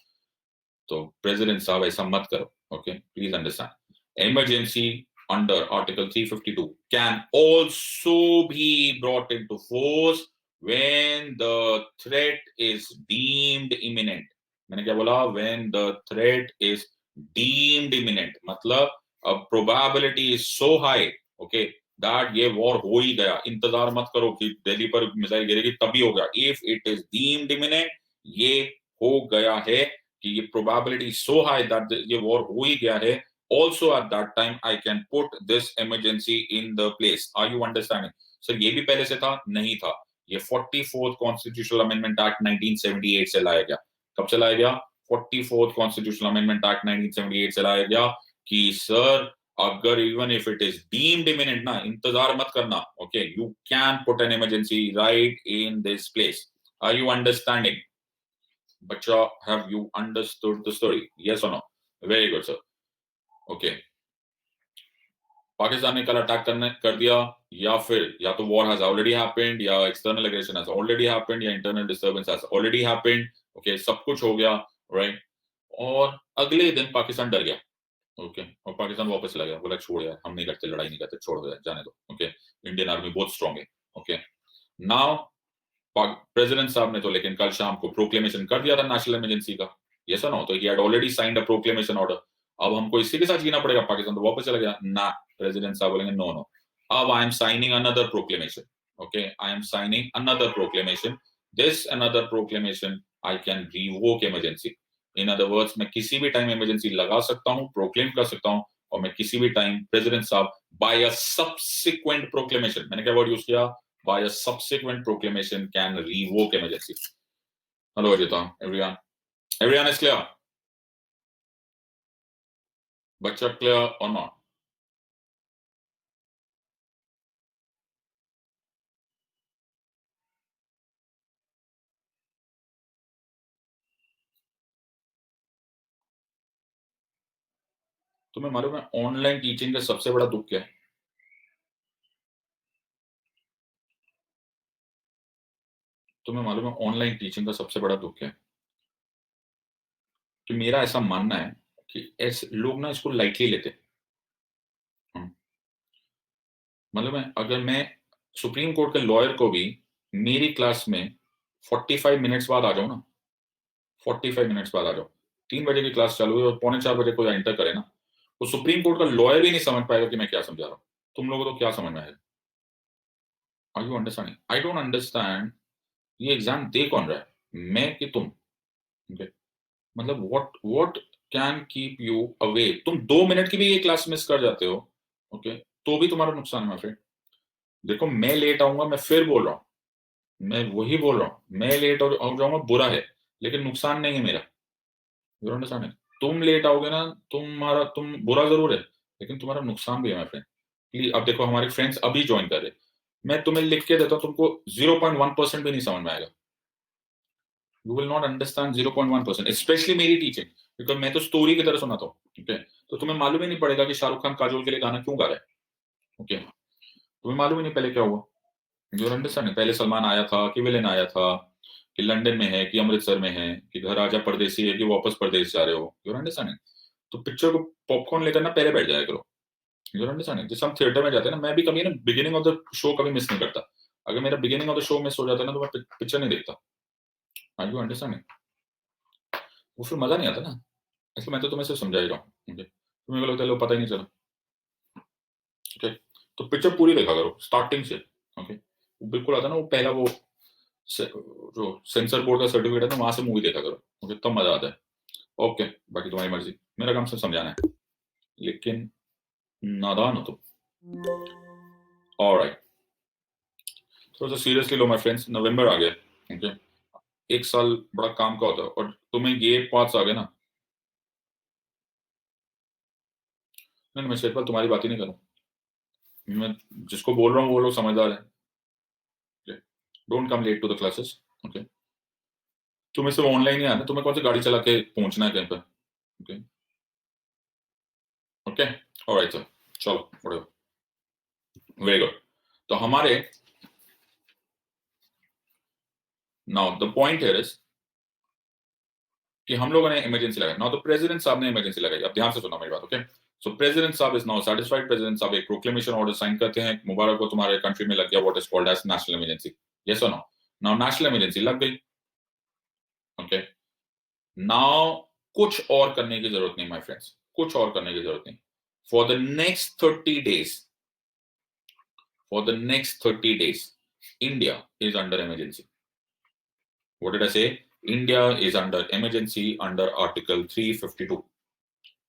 S1: तो प्रेसिडेंट साहब ऐसा मत करो, okay, please understand. Emergency under article 352 can also be brought into force when the threat is deemed imminent। मैंने क्या बोला? when the threat is deemed imminent मतलब अब probability is so high, okay, that ये वॉर हो ही गया, इंतजार मत करो कि दिल्ली पर मिसाइल गिरेगी तभी हो गया। if it is deemed imminent, ये हो गया है कि ये probability so high that ये वॉर हो ही गया है, also at that time I can put this emergency in the place। Are you understanding? Sir ये भी पहले से था? नहीं था, ये 44th कॉन्स्टिट्यूशनल अमेंडमेंट एक्ट 1978 से लाया गया। कब से लाया गया? 44th कॉन्स्टिट्यूशनल अमेंडमेंट एक्ट 1978 से लाया गया कि सर अगर even if it is deemed imminent ना, इंतजार मत करना, okay, you can put an emergency right in this place. Are you understanding? बच्चा, have you understood the story? Yes और no? Very good sir, okay. Pakistan ने कल attack करने कर दिया, या फिर या तो वॉर हैज ऑलरेडी हैपेंड, या external aggression has already happened, या internal disturbance has already happened, okay, सब कुछ हो गया, राइट। और अगले दिन पाकिस्तान डर गया, ओके, और पाकिस्तान वापस चला गया, बोला छोड़ यार, हम नहीं करते, लड़ाई नहीं करते, छोड़ दो, जाने दो, ओके, इंडियन आर्मी बहुत स्ट्रांग है, ओके। नाउ प्रेसिडेंट साहब ने तो लेकिन कल शाम को प्रोक्लेमेशन कर दिया था नेशनल इमरजेंसी का, यस और नो? तो he had already signed a proclamation order. अब हमको इसी के साथ जीना पड़ेगा? पाकिस्तान तो वापस चला गया ना। प्रेसिडेंट साहब बोलेंगे नो नो, अब I am signing another proclamation, okay, I am signing another proclamation, this another proclamation I can revoke emergency. In other words, मैं किसी भी टाइम इमरजेंसी लगा सकता हूँ, प्रोक्लेम कर सकता हूँ, और मैं किसी भी टाइम प्रेसिडेंट साहब बाय अ सब्सिक्वेंट प्रोक्लेमेशन, मैंने क्या वर्ड यूज किया? By a subsequent proclamation can revoke emergency। Hello Ajita, everyone, everyone is clear? बच्चा clear or not? तुम्हें मालूम है ऑनलाइन टीचिंग का सबसे बड़ा दुख क्या है? तुम्हें मालूम है ऑनलाइन टीचिंग का सबसे बड़ा दुख क्या है? कि मेरा ऐसा मानना है कि ऐसे लोग ना इसको लाइटली लेते हैं। मालूम है, अगर मैं सुप्रीम कोर्ट के लॉयर को भी मेरी क्लास में 45 मिनट्स बाद आ जाऊं ना, 45 मिनट्स बाद आ जाओ, 3 बजे की क्लास चालू है और पौने 4 बजे कोई एंटर करे ना, वो सुप्रीम कोर्ट का लॉयर भी नहीं समझ पाएगा कि मैं क्या समझा रहा हूँ। तुम लोगों को क्या समझ में आएगा? Are you understanding? I don't understand, ये एग्जाम दे कौन रहा है, मैं कि तुम? okay? मतलब what can keep you away? तुम 2 मिनट की भी ये क्लास मिस कर जाते हो, ओके, तो भी तुम्हारा नुकसान है फिर। देखो मैं लेट आऊंगा, मैं फिर बोल रहा हूँ, मैं वही बोल रहा हूँ, मैं लेट हो जाऊंगा बुरा है, लेकिन नुकसान नहीं है मेरा। You understand? तुम लेट आओगे ना, तुम बुरा जरूर है, लेकिन तुम्हारा नुकसान भी है माय फ्रेंड। प्लीज, अब देखो हमारे फ्रेंड्स अभी ज्वाइन कर रहे, मैं तुम्हें लिख के देता हूँ, तुमको 0.1% भी नहीं समझ में आएगा। You will not understand 0.1%, specially मेरी टीचिंग, बिकॉज मैं तो स्टोरी की तरह सुनाता हूँ, ठीक है? तो तुम्हें मालूम ही नहीं पड़ेगा कि शाहरुख खान काजोल के लिए गाना क्यों गा रहा है, ओके? तुम्हें मालूम ही नहीं पहले क्या हुआ। You understand? पहले सलमान आया था कि विलेन आया था, कि लंदन में है कि अमृतसर में है, कि घर आजा परदेसी है कि वापस परदेश जा रहे हो। You understand? तो पिक्चर को पॉपकॉर्न लेकर ना पहले बैठ जाया करो। You understand? जैसे हम थिएटर में जाते हैं ना, मैं भी कभी ना बिगिनिंग ऑफ द शो कभी मिस नहीं करता। अगर मेरा beginning of the show miss हो जाता है ना, तो मैं पिक्चर नहीं देखता। Are you understanding? वो फिर मजा नहीं आता ना। इसलिए मैं तो तुम्हें सिर्फ समझा ही रहा हूँ, ओके? तुम्हें को लगता है लो पता ही नहीं चला, ओके? तो पिक्चर पूरी देखा करो स्टार्टिंग से, ओके? वो बिल्कुल आता है ना, वो पहला वो जो सेंसर बोर्ड का सर्टिफिकेट है ना, वहां से मूवी देखा करो, ओके? तब मजा आता है। ओके, बाकी तुम्हारी मर्जी, मेरा काम सिर्फ समझाना है, लेकिन नादान हो तुम। ऑलराइट, थोड़ा सा सीरियसली लो माय फ्रेंड्स, नवंबर आ गया, ओके? एक साल बड़ा काम का होता है, और तुम्हें ये पार्ट्स आ गए ना। नहीं, मैं सिर्फ तुम्हारी बात ही नहीं कर रहा हूँ, मैं जिसको बोल रहा हूँ वो लोग समझदार है। Don't come late to the classes, okay? तुम्हें सिर्फ ऑनलाइन ही आना, तुम्हें कौन सी गाड़ी चला के पहुंचना है कहीं पर, ओके? ओके, ऑलराइट सर, चलो, वेरी गुड। तो हमारे now the point here is कि हम लोगों ने इमरजेंसी लगाई, नाउ तो प्रेसिडेंट साहब ने इमरजेंसी लगाई। अब ध्यान से सुनो मेरी बात, ओके? सो प्रेसिडेंट साहब इज नाउ सैटिस्फाइड, प्रेसिडेंट साहब एक प्रोक्लेमेशन ऑर्डर साइन करते हैं, मुबारक हो तुम्हारे कंट्री में लग गया what is called as national emergency. Yes और नो? नाउ नेशनल इमरजेंसी लग गई, ओके? नाउ कुछ और करने की जरूरत नहीं माय फ्रेंड्स, कुछ और करने की जरूरत नहीं। For the next 30 days, for the next 30 days, India is under emergency. What did I say? India is under emergency under Article 352.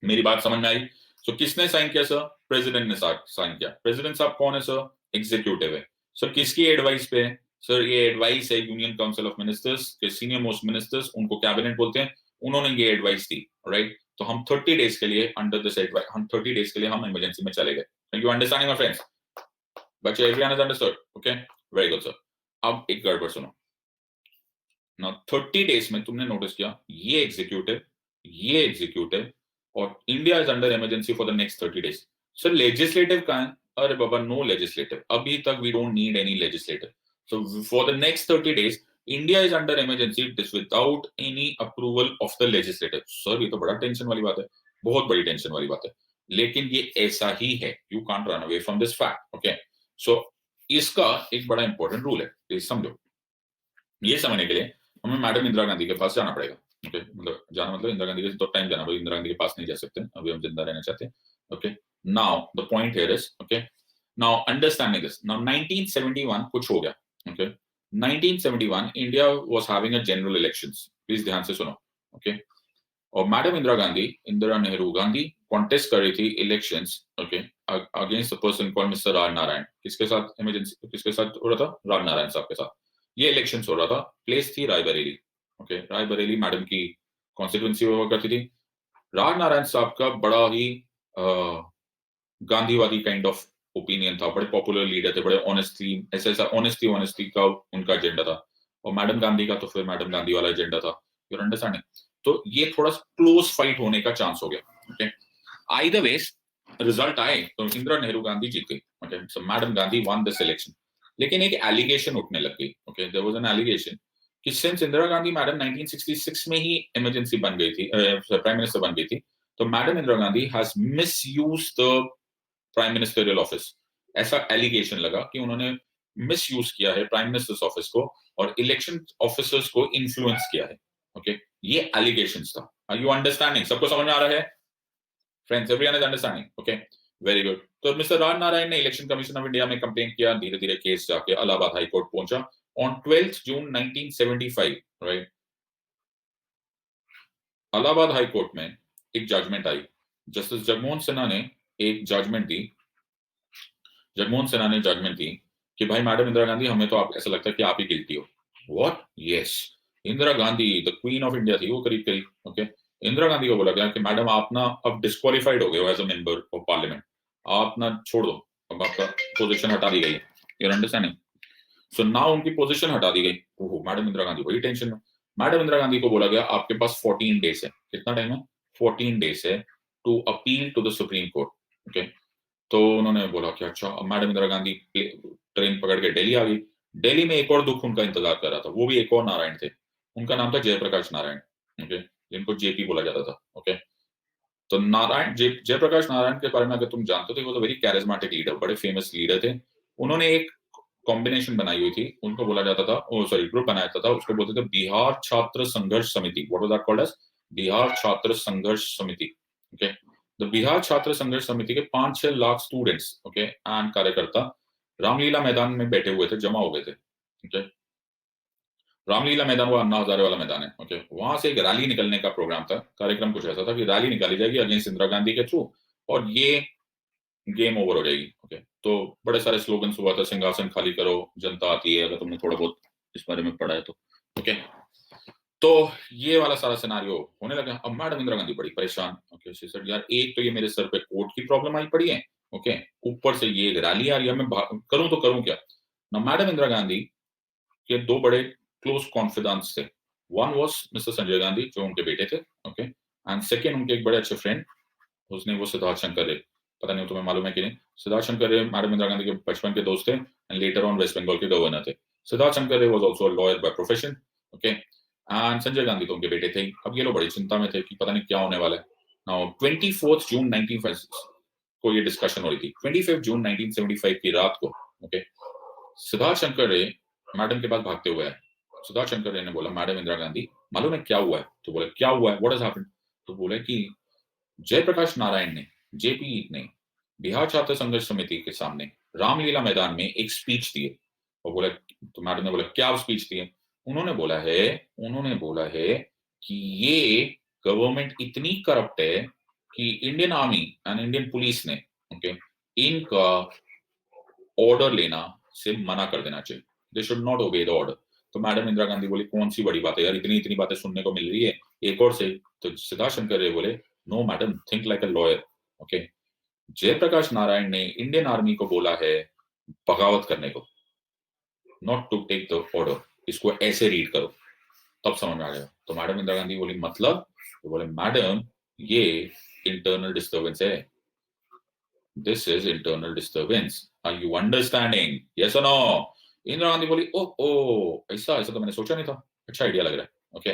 S1: मेरी बात समझ में आई? सो किसने साइन किया सर? प्रेसिडेंट ने साइन किया। प्रेसिडेंट साहब कौन है सर? एग्जीक्यूटिव है। सर किसकी एडवाइस पे? सर ये एडवाइस है यूनियन काउंसिल ऑफ मिनिस्टर्स के सीनियर मोस्ट मिनिस्टर्स, उनको कैबिनेट बोलते हैं, उन्होंने ये एडवाइस दी, राइट? तो हम 30 डेज के लिए अंडर दिस एडवाइस, हम 30 डेज के लिए हम इमरजेंसी में चले गए। You understanding my friends? बच्चे everyone has understood, okay? Very good sir. अब एक गड़बड़ सुनो ना, 30 डेज में तुमने नोटिस किया ये एग्जीक्यूटिव और India is under emergency for the next 30 days. Sir legislative कहां है? अरे बाबा, नो लेजिस्लेटिव, अभी तक we don't need any legislative. So for the next 30 days India is under emergency this without any approval of the legislative. Sir ये तो बड़ा tension वाली बात है, बहुत बड़ी टेंशन वाली बात है, लेकिन ये ऐसा ही है। You can't run away from this fact, okay? So इसका एक बड़ा इंपॉर्टेंट रूल है, प्लीज समझो। ये समझने के लिए हमें मैडम इंदिरा गांधी के पास जाना पड़ेगा, ओके? मतलब जाना मतलब इंदिरा गांधी के तो टाइम जाना पड़ेगा, इंदिरा गांधी के पास नहीं जा सकते, अभी हम जिंदा रहना चाहते हैं, okay? Now the point here is, okay, now understanding this, now 1971 कुछ हो गया, okay? 1971 India was having a general elections, please ध्यान से सुनो, ओके? और मैडम इंदिरा नेहरू गांधी कॉन्टेस्ट कर रही थी elections, okay, against the person called mister Raj Narayan. किसके साथ इमरजेंसी, किसके साथ हो रहा था? राज नारायण साहब के साथ ये इलेक्शंस हो रहा था। प्लेस थी रायबरेली, ओके? रायबरेली मैडम की कॉन्स्टिट्यूंसी हुआ करती थी। राज नारायण साहब का बड़ा ही गांधीवादी काइंड ऑफ ओपिनियन था, बड़े पॉपुलर लीडर थे, बड़े ऑनेस्टली, ऐसा ऑनेस्टी का उनका एजेंडा था। और मैडम गांधी का तो फिर मैडम गांधी वाला एजेंडा था, यू अंडरस्टैंडिंग? तो ये थोड़ा क्लोज फाइट होने का चांस हो गया, ओके? आइदर वे रिजल्ट आए तो इंदिरा नेहरू गांधी जीत गई, okay? So madam Gandhi won this election. लेकिन एक एलिगेशन उठने लग गई, okay? There was an allegation कि सिंस इंदिरा गांधी मैडम 1966 में ही इमरजेंसी बन गई थी, प्राइम मिनिस्टर बन गई थी, तो madam Indira Gandhi has misused the prime ministerial office. ऐसा एलिगेशन लगा कि उन्होंने मिसयूज किया है प्राइम मिनिस्टर्स ऑफिस को और इलेक्शन ऑफिसर्स को इन्फ्लुएंस किया है, ओके? ये एलिगेशंस था। Are you understanding? सबको समझ में आ रहा है friends? Everyone is understanding, okay? Very good. तो मिस्टर राज नारायण ने इलेक्शन कमीशन ऑफ इंडिया में कंप्लेन किया, धीरे धीरे केस जाके इलाहाबाद हाई कोर्ट पहुंचा on 12 June 1975, right? Allahabad high court में एक जजमेंट आई, जस्टिस जगमोहन सिन्हा ने एक जजमेंट दी, कि भाई मैडम इंदिरा गांधी, हमें तो आप ऐसा लगता है कि आप ही गिल्टी हो। What? Yes, Indira Gandhi the queen of India थी वो करीब करीब, ओके। इंदिरा गांधी को बोला गया कि मैडम आप ना अब डिस्क्वालिफाइड हो गए हो as a member of parliament, आप ना छोड़ दो, अब आपका पोजीशन हटा दी गई है। You understanding? सो नाउ उनकी पोजीशन हटा दी गई। ओहो, मैडम इंदिरा गांधी बड़ी टेंशन में। मैडम इंदिरा गांधी को बोला गया आपके पास 14 डेज है। कितना टाइम है? 14 डेज है to appeal to the supreme court, okay. तो उन्होंने बोला कि अच्छा। अब मैडम इंदिरा गांधी ट्रेन पकड़ के दिल्ली आ गई। दिल्ली में एक और दुख उनका इंतजार कर रहा था, वो भी एक और नारायण थे। उनका नाम था जयप्रकाश नारायण, ओके, जिनको जेपी बोला जाता था, ओके। तो नारायण जयप्रकाश नारायण के बारे में अगर तुम जानते हो तो वो तो वेरी कैरिज्मेटिक लीडर, बड़े फेमस लीडर थे। उन्होंने एक कॉम्बिनेशन बनाई हुई थी, उनको बोला जाता था, ग्रुप बनाया था, उसको बोलते थे Bihar Chhatra Sangharsh Samiti. What was that called as? Bihar Chhatra Sangharsh समिति, ओके। द बिहार छात्र संघर्ष समिति के 5-6 लाख स्टूडेंट्स, ओके, एंड कार्यकर्ता रामलीला मैदान में बैठे हुए थे, जमा हो गए थे, ओके। रामलीला मैदान वो अन्ना हजारे वाला मैदान है, ओके। वहां से एक रैली निकलने का प्रोग्राम था। कार्यक्रम कुछ ऐसा था कि रैली निकाली जाएगी अगेंस्ट इंदिरा गांधी के थ्रू, और ये गेम ओवर हो जाएगी, ओके। तो बड़े सारे स्लोगन हुआ था, सिंहासन खाली करो, जनता आती है, अगर तुमने थोड़ा बहुत इस बारे में पढ़ा है तो, ओके। तो ये वाला सारा सिनारियो होने लगा। अब मैडम इंदिरा गांधी बड़ी परेशान, ओके। शी सेड यार, एक तो ये मेरे सर पे कोर्ट की प्रॉब्लम आई पड़ी है, ओके, ऊपर से ये रैली आ रही है, मैं करूं तो करूं क्या ना। मैडम इंदिरा गांधी के दो बड़े क्लोज कॉन्फिडेंस थे। One was mister Sanjay Gandhi, जो उनके बेटे थे, ओके, एंड सेकेंड उनके एक बड़े अच्छे फ्रेंड, उसने वो सिद्धार्थ शंकर रे, पता नहीं तुम्हें मालूम है कि नहीं। सिद्धार्थ शंकर रे मैडम इंदिरा गांधी के बचपन के दोस्त थे, and later on West Bengal के गवर्नर थे। Siddhartha Shankar Ray was also a lawyer by profession, okay, and Sanjay Gandhi तो उनके बेटे थे ही। अब ये लोग बड़ी चिंता में थे कि पता नहीं क्या होने वाला है। नाउ 24 जून 19 को ये डिस्कशन हो रही थी, 25 जून 1975 की रात को, ओके। सिद्धार्थ शंकर रे मैडम के पास भागते हुए आए। सिद्धार्थ शंकर रे ने बोला मैडम इंदिरा गांधी, मालूम है क्या हुआ है? तो बोले क्या हुआ है, व्हाट हैज हैपेंड? तो बोले कि जयप्रकाश नारायण ने, जेपी ने, बिहार छात्र संघर्ष समिति के सामने रामलीला मैदान में एक स्पीच दी है। और बोला, तो मैडम ने बोला क्या स्पीच दी है? उन्होंने बोला है कि ये गवर्नमेंट इतनी करप्ट है कि Indian army and Indian police ने, ओके, इनका ऑर्डर लेना से मना कर देना चाहिए। They should not obey the order. तो मैडम इंदिरा गांधी बोली कौन सी बड़ी बात है यार, इतनी इतनी बातें सुनने को मिल रही है एक और से। तो सिद्धार्थ शंकर रे बोले no madam, think like a lawyer, okay. Jayaprakash Narayan ने इंडियन आर्मी को बोला है बगावत करने को, not to take the order. इसको ऐसे रीड करो, तब समझ में आ गया। तो मैडम इंदिरा गांधी बोली मतलब? तो बोले मैडम ये इंटरनल डिस्टर्बेंस है, this is internal disturbance, are you understanding, yes और नो? इंदिरा गांधी बोली ओ ओ ऐसा, ऐसा तो मैंने सोचा नहीं था, अच्छा आइडिया लग रहा है, ओके।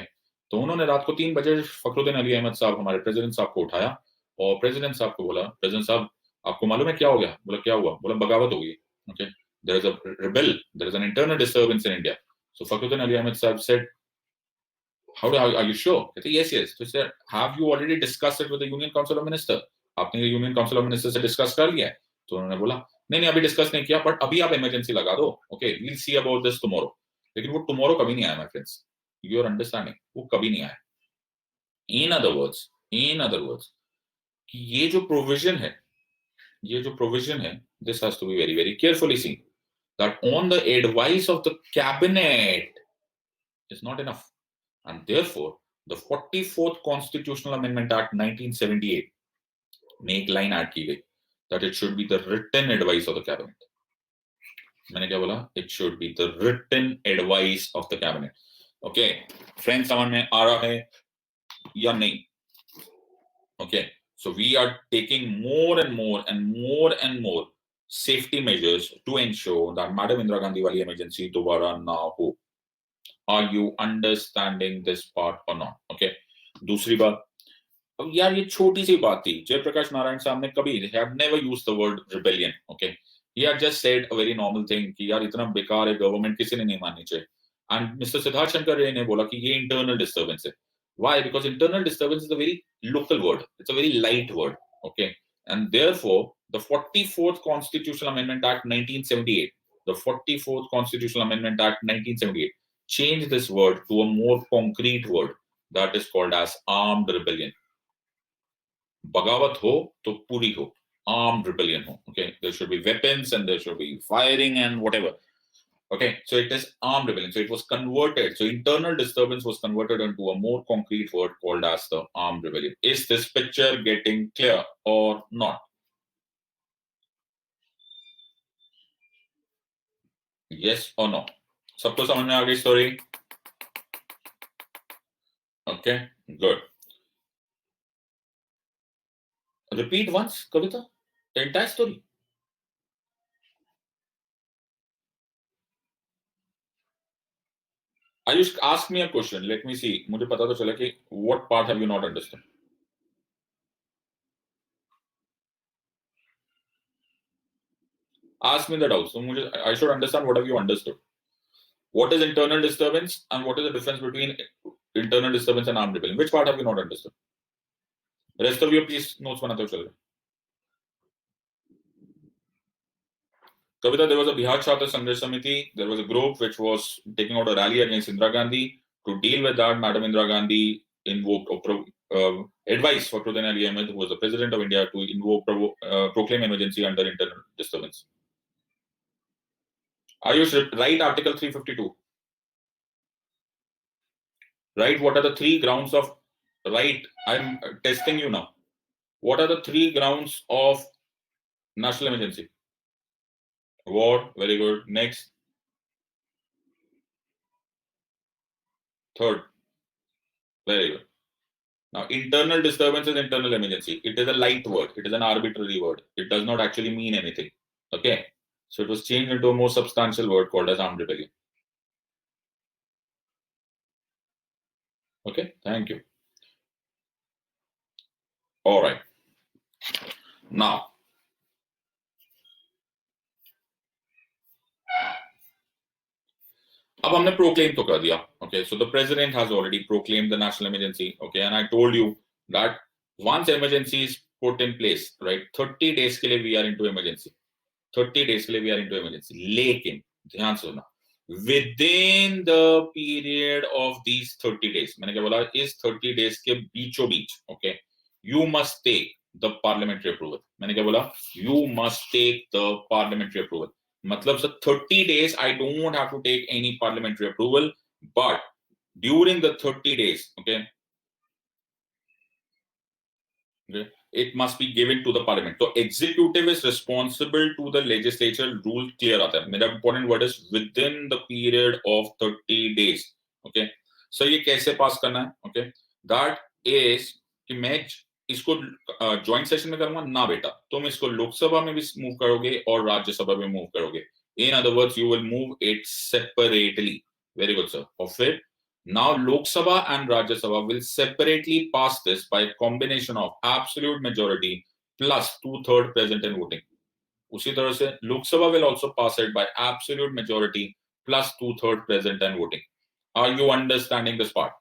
S1: तो उन्होंने रात को 3 बजे फखरुद्दीन अली अहमद साहब, हमारे प्रेसिडेंट साहब को उठाया, और प्रेसिडेंट साहब को बोला, प्रेसिडेंट साहब आपको मालूम है क्या हो गया? बोला क्या हुआ? बोला बगावत हो गई, okay, there is a rebel, there is an internal disturbance in India. So Fakhruddin Ali Ahmed sahab said are you sure? कहते yes yes। तो sir have you already discussed it with the union council of minister? आपने union council of minister से discuss कर लिया है? तो उन्होंने बोला नहीं नहीं अभी डिस्कस नहीं किया, बट अभी आप इमरजेंसी लगा दो, okay, we'll see about this tomorrow. लेकिन वो टुमारो कभी नहीं आया my friends, you are understanding, वो कभी नहीं आया। इन अदर वर्ड्स कि ये जो प्रोविजन है this has to be very very carefully seen, that on the advice of the cabinet is not enough, and therefore the 44th Constitutional Amendment Act 1978 में एक लाइन ऐड की गई that it should be the written advice of the cabinet। मैंने क्या बोला? It should be the written advice of the cabinet, okay। Friends समझ में आ रहा है या नहीं? okay, so we are taking more and more and more and more safety measures to ensure that Madam Indira Gandhi वाली emergency दोबारा ना हो। Are you understanding this part or not? Okay. दूसरी बात, अब यार ये छोटी सी बात थी, जयप्रकाश नारायण साहब ने कभी have never used the word rebellion, okay, he had just said a very normal thing कि यार इतना बेकार है गवर्नमेंट, किसी ने नहीं माननी चाहिए। and Mr. सिद्धार्थ शंकर रे ने बोला कि ये internal disturbance है। why? Because internal disturbance is a very local word, it's a very light word, okay, and therefore the 44th Constitutional Amendment Act 1978, the 44th Constitutional Amendment Act 1978 change this word to a more concrete word, that is called as armed rebellion. बगावत हो तो पूरी हो, armed rebellion ho. Okay, there should be weapons and there should be firing and whatever. Okay, so it is armed rebellion. So it was converted. So internal disturbance was converted into a more concrete word called as the armed rebellion. Is this picture getting clear or not? Yes or no? सबको समझ में आ गई story? Okay, good. Repeat once, Kavita. The entire story. Ayush, ask me a question. Let me see. मुझे पता तो चला कि what part have you not understood? Ask me that also. I should understand what have you understood. What is internal disturbance and what is the difference between internal disturbance and armed rebellion? Which part have you not understood? Rest of you, please notes बनाते चल रहे. Kavita, there was a Bihar Chhatra Sangharsh Samiti. There was a group which was taking out a rally against Indira Gandhi. To deal with that, Madam Indira Gandhi invoked advice for Pradhan Ali Ahmed, who was the President of India, to invoke proclaim emergency under internal disturbance. Ayush, write Article 352. Right? What are the three grounds of right? I'm testing you now. What are the three grounds of national emergency? War. Very good. Next. Third. Very good. Now, internal disturbance is internal emergency. It is a light word. It is an arbitrary word. It does not actually mean anything. Okay. So it was changed into a more substantial word called as armed rebellion. Okay. Thank you. All right. Now, अब हमने proclaim तो कर दिया. Okay. So the president has already proclaimed the national emergency. Okay. And I told you that once emergency is put in place, right, 30 days के लिए we are into emergency. 30 days के लिए we are into emergency. लेकिन ध्यान से सुना, within the period of these 30 days, मैंने क्या बोला, इस 30 days के बीचों बीच, okay, you must take the parliamentary approval. मैंने क्या बोला, you must take the parliamentary approval. मतलब so 30 days I don't have to take any parliamentary approval, but during the 30 days, okay, it must be given to the parliament. So executive is responsible to the legislature. Rule clear आता है. मेरा important word is within the period of 30 days. Okay. So ये कैसे पास करना है? Okay. That is कि मैं इसको joint session में करूँगा ना बेटा. तुम इसको लोकसभा में भी move करोगे और राज्यसभा में move करोगे. In other words, you will move it separately. Very good, sir. और फिर now Lok Sabha and Rajya Sabha will separately pass this by a combination of absolute majority plus 2/3 present and voting. उसी तरह से Lok Sabha will also pass it by absolute majority plus 2/3 present and voting. Are you understanding this part?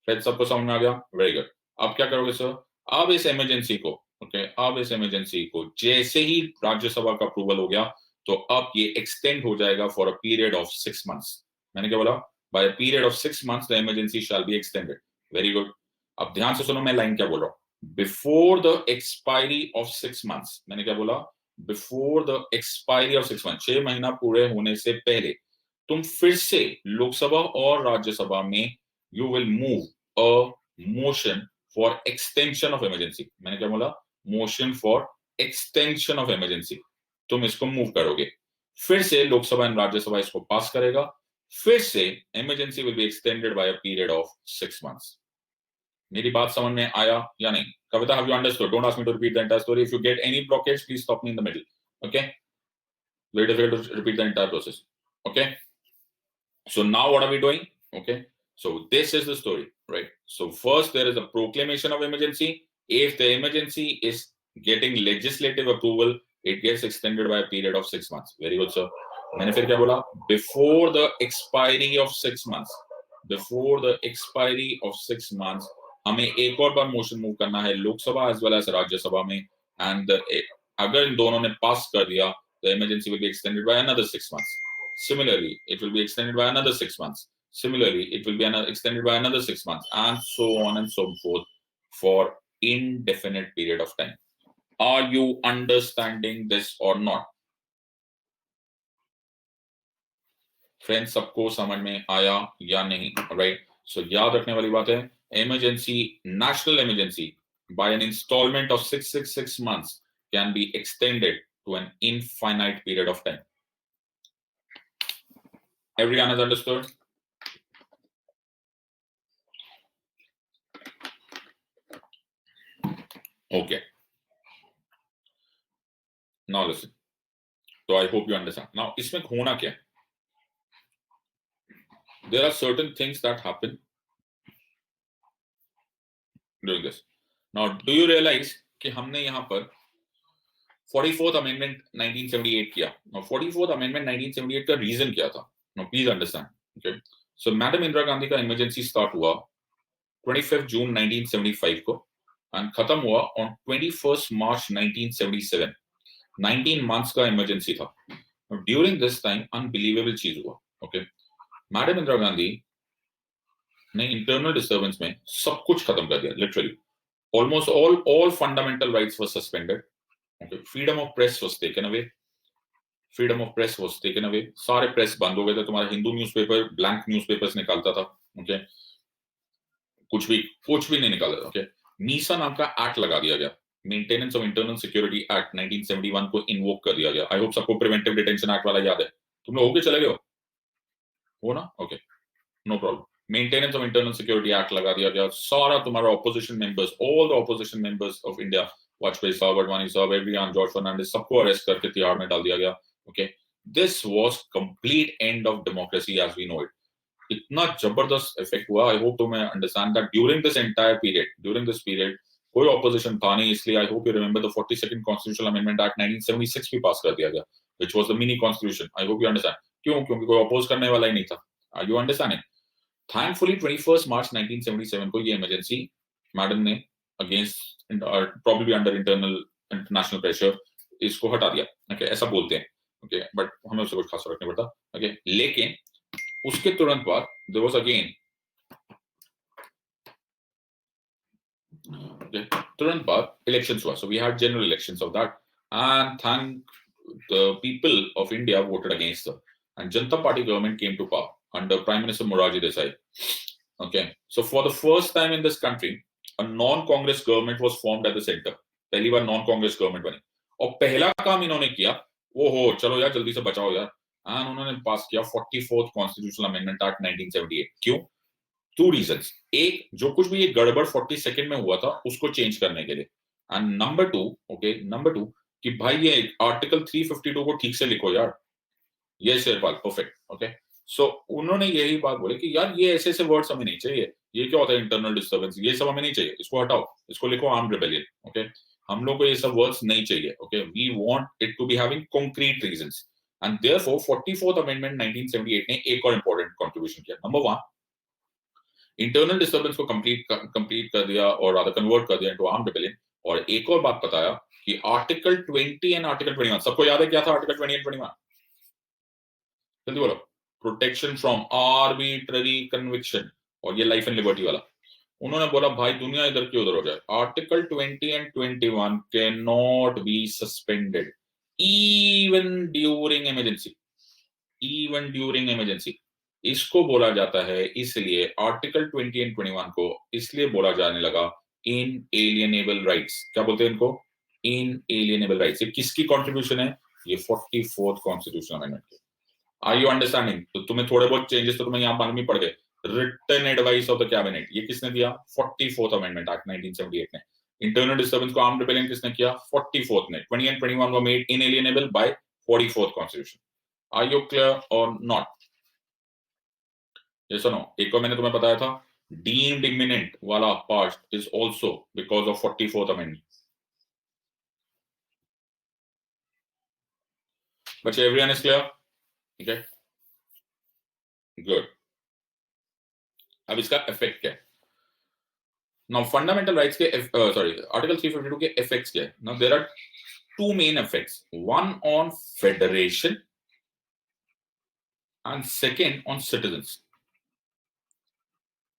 S1: फिर सबको समझ में आ गया? Very good. अब क्या करोगे सर? अब इस emergency को, okay, अब इस emergency को जैसे ही राज्यसभा का approval हो गया, तो अब ये extend हो जाएगा for a period of 6 months. मैंने क्या बोला? By a period of 6 months, the emergency shall be extended. Very good. अब ध्यान से सुनो मैं लाइन क्या बोल रहा हूँ. Before the expiry of 6 months, मैंने क्या बोला? Before the expiry of 6 months, 6 महीना पूरे होने से पहले, तुम फिर से लोकसभा और राज्यसभा में you will move a motion for extension of emergency. मैंने क्या बोला? Motion for extension of emergency. तुम इसको मूव करोगे. फिर से लोकसभा और राज्यसभा इसको पास करेगा. फिर से emergency will be extended by a period of 6 months. मेरी बात समझ में आया या नहीं? Kavita, have you understood? Don't ask me to repeat the entire story. If you get any blockage, please stop me in the middle. Okay? Very difficult to repeat the entire process. Okay? So now what are we doing? Okay? So this is the story, right? So first there is a proclamation of emergency. If the emergency is getting legislative approval, it gets extended by a period of 6 months. Very good, sir. मैंने फिर क्या बोला? Before the expiry of 6 months, before the expiry of 6 months, हमें एक और बार motion move करना है Lok Sabha as well as Rajya Sabha में, and अगर इन दोनों ने पास कर दिया, the emergency will be extended by another 6 months. Similarly, it will be extended by another 6 months. Similarly, it will be extended by another 6 months, and so on and so forth for indefinite period of time. Are you understanding this or not? Friends, सबको समझ में आया या नहीं? Right, सो याद रखने वाली बात है, emergency, national emergency by an installment of 666 months can be extended to an infinite period of time. Everyone has understood? Okay. Now listen. So I hope you understand. Now, इसमें होना क्या है? There are certain things that happen during this. Now, do you realize कि हमने यहाँ पर 44th Amendment 1978 किया. Now, 44th Amendment 1978 का रीजन क्या था? Now, please understand. Okay. So, madam Indira Gandhi का इमरजेंसी स्टार्ट हुआ 25 जून 1975 को and खत्म हुआ on 21 March 1977. 19 months का इमरजेंसी था. Now, during this time, unbelievable चीज हुआ. Okay. मैडम इंदिरा गांधी ने इंटरनल डिस्टर्बेंस में सब कुछ खत्म कर दिया. Literally almost all fundamental rights were suspended. Okay. Freedom of press was taken away. Freedom of press was taken away. सारे प्रेस बंद हो गए थे. तुम्हारा हिंदू न्यूज़पेपर ब्लैंक न्यूज़पेपर्स निकालता था. ओके, कुछ भी नहीं निकाला. ओके, मीसा नाम का एक्ट लगा दिया गया. Maintenance of internal security act 1971 को इन्वोक कर दिया गया. आई होप सबको प्रिवेंटिव डिटेंशन एक्ट वाला याद है. तुम लोग होके चले गए हो ना? Okay, no problem. Maintenance of internal security act लगा दिया गया. सारा तुम्हारा opposition members, all the opposition members of India, Vajpayee साहब, अडवाणी साहब, एवरीवन, जॉर्ज फर्नांडिस, सबको अरेस्ट करके तिहाड़ में डाल दिया गया. Okay, this was complete end of democracy as we know it. इतना जबरदस्त इफेक्ट हुआ. आई होप तुम्हें understand that during this entire period, during this period कोई ऑपोजिशन था नहीं. इसलिए I hope you remember the 42nd constitutional amendment act 1976 भी pass कर दिया गया, which was the mini constitution. I hope you understand. क्यों? क्योंकि कोई अपोज करने वाला ही नहीं था. Are you understanding? Thankfully 21 March 1977 को ये इमरजेंसी मैडम ने against probably under international pressure इसको हटा दिया. ओके, ऐसा बोलते हैं. ओके, बट हमें उससे कुछ खास फर्क नहीं पड़ता. ओके, लेकिन उसके तुरंत बाद देयर वाज अगेन, तुरंत बाद इलेक्शंस हुआ. So we had general elections of that and thank the people of India voted against the and Janata party government came to power under prime minister Morarji Desai. Okay, so for the first time in this country a non Congress government was formed at the centre. पहली बार non Congress government बनी और पहला काम इन्होंने किया, ओहो चलो यार जल्दी से बचाओ यार, एंड उन्होंने पास किया 44th कॉन्स्टिट्यूशनल अमेंडमेंट एक्ट 1978. क्यों? 2 रीजंस. एक, जो कुछ भी ये गड़बड़ 42nd में हुआ था उसको चेंज करने के लिए. एंड नंबर 2, ओके, नंबर 2 कि भाई ये आर्टिकल 352 को ठीक से लिखो यार. ये शेरपाल परफेक्ट. ओके, सो उन्होंने यही बात बोली कि यार ये ऐसे वर्ड्स हमें नहीं चाहिए. ये क्या होता है इंटरनल डिस्टर्बेंस, ये सब हमें नहीं चाहिए, इसको हटाओ, इसको लिखो आर्म्ड रिबेलियन. ओके, हम लोग को ये सब वर्ड्स नहीं चाहिए. Okay, we want it to be having concrete reasons. And therefore 44th amendment 1978 ने एक और इंपॉर्टेंट कंट्रीब्यूशन किया. नंबर 1, इंटरनल डिस्टर्बेंस को कंप्लीट कर दिया और रादर कन्वर्ट कर दिया इनटू आर्म्ड रिबेलियन. और एक और बात बताया कि आर्टिकल 20 एंड आर्टिकल 21, सबको याद है क्या था आर्टिकल 20 एंड 21? जल्दी बोलो. प्रोटेक्शन फ्रॉम आर्बिट्ररी कन्विक्शन, और ये लाइफ एंड लिबर्टी वाला. उन्होंने बोला भाई दुनिया इधर की उधर हो जाए, article 20 and 21 can not be suspended even during emergency. Even during emergency इसको बोला जाता है. इसलिए आर्टिकल 20 एंड 21 को इसलिए बोला जाने लगा इनएलिएनेबल राइट्स. क्या बोलते हैं इनको? Inalienable rights. ये किसकी कंट्रीब्यूशन है? ये 44th कॉन्स्टिट्यूशनल अमेंडमेंट की. Are you understanding? तो तुम्हें थोड़े बहुत चेंजेस तो तुम्हें यहाँ मालूम ही पड़ गए. Written advice of the cabinet, ये किसने दिया? 44th अमेंडमेंट एक्ट 1978 ने. इंटरनल डिस्टर्बेंस को आर्म्ड रिबेलियन किसने किया? 44th ने. 20 and 21 were made inalienable by 44th constitution. Are you clear और नॉट? ये सुनो, एक और मैंने तुम्हें बताया था डीम्ड इमिनेंट वाला part is also because of 44th amendment. बच्चे everyone is clear? Okay, good. अब इसका इफेक्ट क्या है? नाउ फंडामेंटल राइट्स के सॉरी आर्टिकल 352 के इफेक्ट्स क्या है? Now there are 2 main effects, one on federation and second on citizens.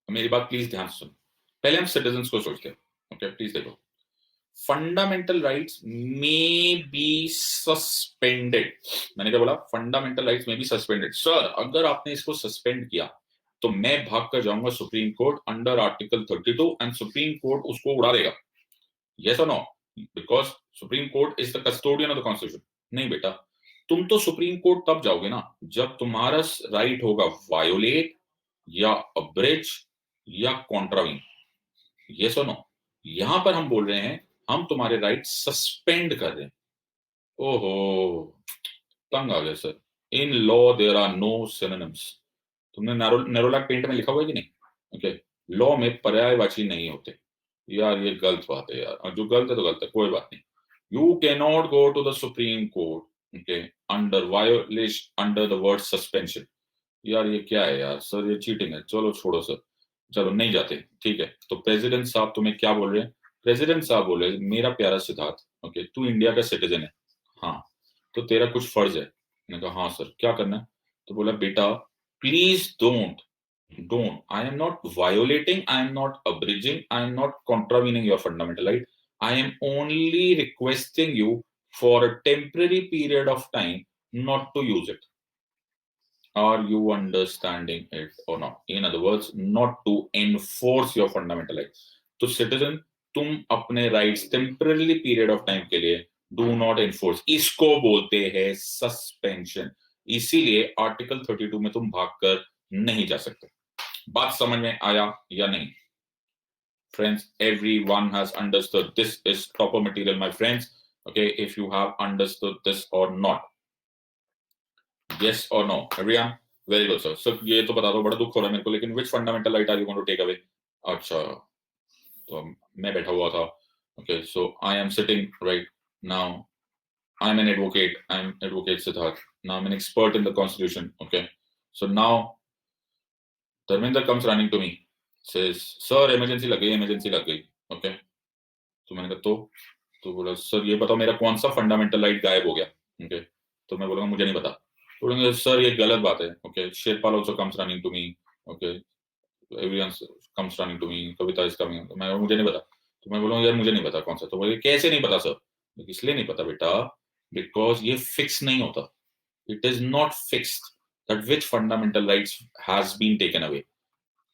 S1: मेरी बात प्लीज ध्यान से सुन, पहले हम सिटीजन्स को सोचते हैं। ओके प्लीज देखो, fundamental rights may be suspended. मैंने क्या बोला? फंडामेंटल राइट्स में बी सस्पेंडेड। सर अगर आपने इसको सस्पेंड किया तो मैं भाग कर जाऊंगा supreme court under article 32 and supreme court उसको उड़ा देगा। यस और no? Because supreme court is the custodian of the constitution. नहीं बेटा, तुम तो सुप्रीम कोर्ट तब जाओगे ना जब तुम्हारा राइट होगा वायोलेट या अब्रिज या कॉन्ट्रावीन। यस और नो? यहां पर हम बोल रहे हैं हम तुम्हारे राइट सस्पेंड कर रहे हैं। ओहो, तंग आ गया sir. In law there are no synonyms. तुमने नेरोलैक पेंट में लिखा हुआ है कि नहीं? ओके, लॉ में पर्यायवाची नहीं होते। यार ये गलत बात है यार, और जो गलत है तो गलत है, कोई बात नहीं। You can not go to the supreme court okay under violation under the word suspension. यार ये क्या है यार सर, ये चीटिंग है। चलो छोड़ो सर, चलो नहीं जाते, ठीक है। तो प्रेसिडेंट साहब तुम्हें क्या बोल रहे हैं? प्रेसिडेंट साहब बोल रहे हैं मेरा प्यारा सिद्धार्थ, ओके तू इंडिया का सिटीजन है, हाँ, तो तेरा कुछ फर्ज है। मैंने कहा हाँ सर, क्या करना है? तो बोला बेटा please don't, I am not violating, I am not abridging, I am not contravening your fundamental right. I am only requesting you for a temporary period of time not to use it. Are you understanding it or not? In other words, not to enforce your fundamental rights. तो citizen, तुम अपने rights temporary period of time के लिए do not enforce, इसको बोलते हैं suspension. इसीलिए article 32 में तुम भागकर नहीं जा सकते। बात समझ में आया या नहीं? Friends, everyone has understood this is proper material, my friends. Okay, if you have understood this or not, yes or no, everyone? Very good sir. So ये तो बता दो, बड़ा दुख हो रहा है मेरे को, लेकिन which fundamental right are you going to take away? अच्छा, तो मैं बैठा हुआ था। Okay, so I am sitting right now. I am an advocate. I am advocate Siddharth. Now I'm an expert in the constitution. Okay, so now Dharmender comes running to me, says, "Sir, emergency लग गई, emergency लग गई." Okay, तो मैंने कहा तो बोला sir ये बताओ मेरा कौन सा फंडामेंटल राइट गायब हो गया? ओके, तो मैं बोलूंगा मुझे नहीं पता। तो बोलेंगे सर ये गलत बात है। Okay, Sherpal also comes running to me. Okay, everyone comes running to me, Kavita is coming. तो मैं मुझे नहीं पता। तो मैं बोलूंगा यार मुझे नहीं पता कौन सा। तो बोले कैसे नहीं पता सर? इसलिए नहीं पता बेटा बिकॉज ये फिक्स नहीं होता। It is not fixed that which fundamental rights has been taken away.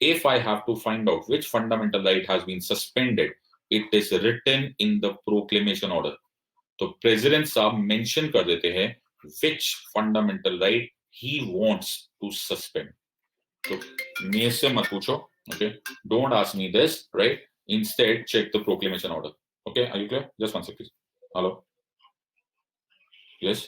S1: If I have to find out which fundamental right has been suspended, it is written in the proclamation order. तो president साहब mention कर देते हैं which fundamental right he wants to suspend. तो मेरे से मत पूछो, okay? Don't ask me this, right? Instead, check the proclamation order. Okay, are you clear? Just one second, please. Hello? Yes?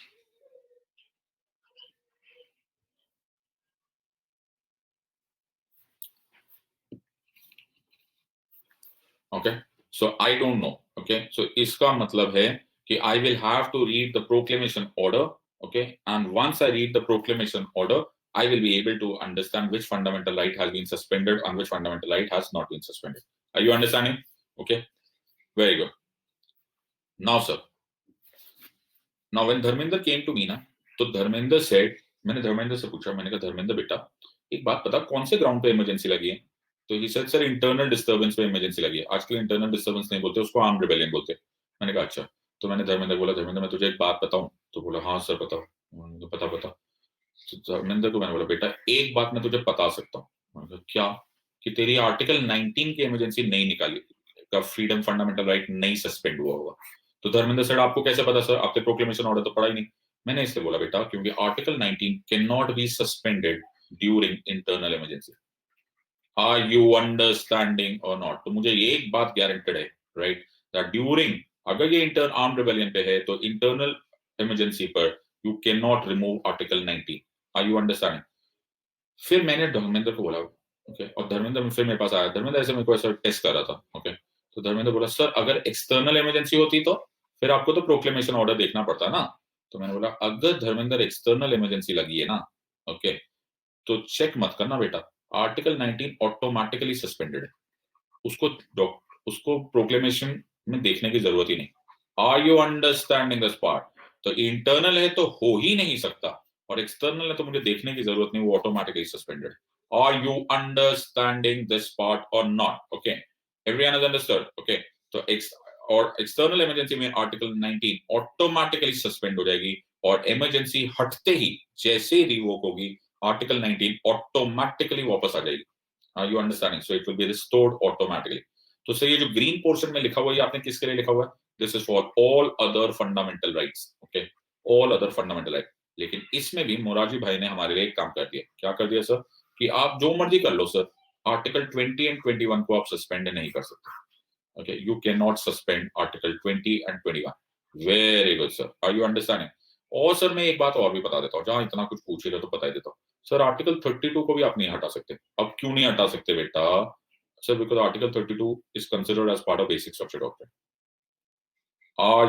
S1: Okay, so I don't know. Okay, so इसका मतलब है कि I will have to read the proclamation order. Okay, and once I read the proclamation order, I will be able to understand which fundamental right has been suspended and which fundamental right has not been suspended. Are you understanding? Okay, very good. Now sir, now when Dharmender came to me ना, तो Dharmender said, मैंने धर्मेंद्र से पूछा, मैंने कहा धर्मेंद्र बेटा एक बात पता, कौन से ग्राउंड पे इमरजेंसी लगी है? तो he said sir internal disturbance पे इमरजेंसी लगी है। आजकल इंटरनल डिस्टर्बेंस नहीं बोलते उसको, आर्म्ड रिबेलियन बोलते हैं। मैंने कहा अच्छा। तो मैंने धर्मेंद्र बोला धर्मेंद्र मैं तुझे एक बात बताऊं? तो बोला हाँ सर बताओ। तो पता बता। तो धर्मेंद्र को मैंने बोला बेटा एक बात मैं तुझे बता सकता हूँ। क्या? कि तेरी आर्टिकल 19 की इमरजेंसी नहीं निकाली का फ्रीडम फंडामेंटल राइट नहीं सस्पेंड हुआ होगा। तो धर्मेंद्र सर आपको कैसे पता सर, आपने प्रोक्लेमेशन ऑर्डर तो पढ़ा ही नहीं। मैंने इसलिए बोला बेटा क्योंकि article 19 can not be suspended during internal emergency. Are you understanding और नॉट? तो मुझे ये एक बात गारंटेड है राइट, दैट ड्यूरिंग, अगर ये इंटर आर्म्ड रिबेलियन पे है तो इंटरनल इमरजेंसी पर you can not remove article 19। Are you understanding? फिर मैंने धर्मेंद्र को बोला ओके, और धर्मेंद्र फिर मेरे पास आया। धर्मेंद्र ऐसे मेरे को ऐसा टेस्ट कर रहा था ओके। तो धर्मेंद्र बोला सर अगर एक्सटर्नल इमरजेंसी होती तो फिर आपको तो प्रोक्लेमेशन ऑर्डर देखना पड़ता ना। तो मैंने बोला अगर धर्मेंद्र एक्सटर्नल इमरजेंसी लगी है ना ओके, तो चेक मत करना बेटा, आर्टिकल 19 ऑटोमेटिकली सस्पेंडेड है। उसको प्रोक्लेमेशन में देखने की जरूरत ही नहीं। Are you understanding this part? तो इंटरनल है तो हो ही नहीं सकता, और एक्सटर्नल है तो मुझे देखने की जरूरत नहीं, वो ऑटोमेटिकली सस्पेंडेड है। Are you understanding this part or not? Okay, everyone has understood. Okay, so external emergency में आर्टिकल 19 ऑटोमेटिकली सस्पेंड हो जाएगी, और इमरजेंसी हटते ही जैसे रिवोक होगी आर्टिकल 19 ऑटोमेटिकली वापस आ जाएगी. Are you understanding? So it will be restored automatically. तो सर ये जो ग्रीन पोर्शन में लिखा हुआ है, आपने किसके लिए लिखा हुआ है? This is for all other fundamental rights. Okay, all other fundamental rights. लेकिन इसमें भी मोरारजी भाई ने हमारे लिए एक काम कर दिया. क्या कर दिया सर? कि आप जो मर्जी कर लो सर, आर्टिकल 20 एंड 21 को आप सस्पेंड नहीं कर सकते. Okay, you cannot suspend article 20 and 21. Very good sir. Are you understanding? और सर मैं एक बात और भी बता देता हूँ, जहां इतना कुछ पूछ रहे तो बता ही देता हूँ. सर आर्टिकल 32 को भी आप नहीं हटा सकते. अब क्यों नहीं हटा सकते बेटा? Sir because article 32 is considered as part of basic structure doctrine. Are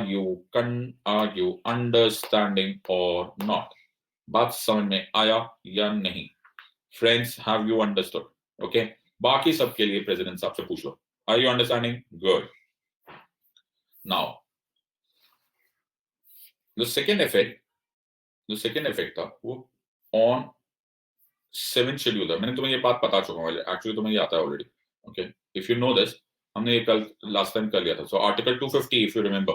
S1: you understanding or not? बात समझ में आया या नहीं? Friends, have you understood? Okay, बाकी सबके लिए प्रेसिडेंट साहब से पूछ लो. Are you understanding? Good. Now, the second effect था वो on 7th schedule था. मैंने तुम्हें ये बात बता चुका हूँ, एक्चुअली तुम्हें ये आता है already. Okay, if you know this, हमने ये कल लास्ट टाइम कर लिया था. So article 250, if you remember.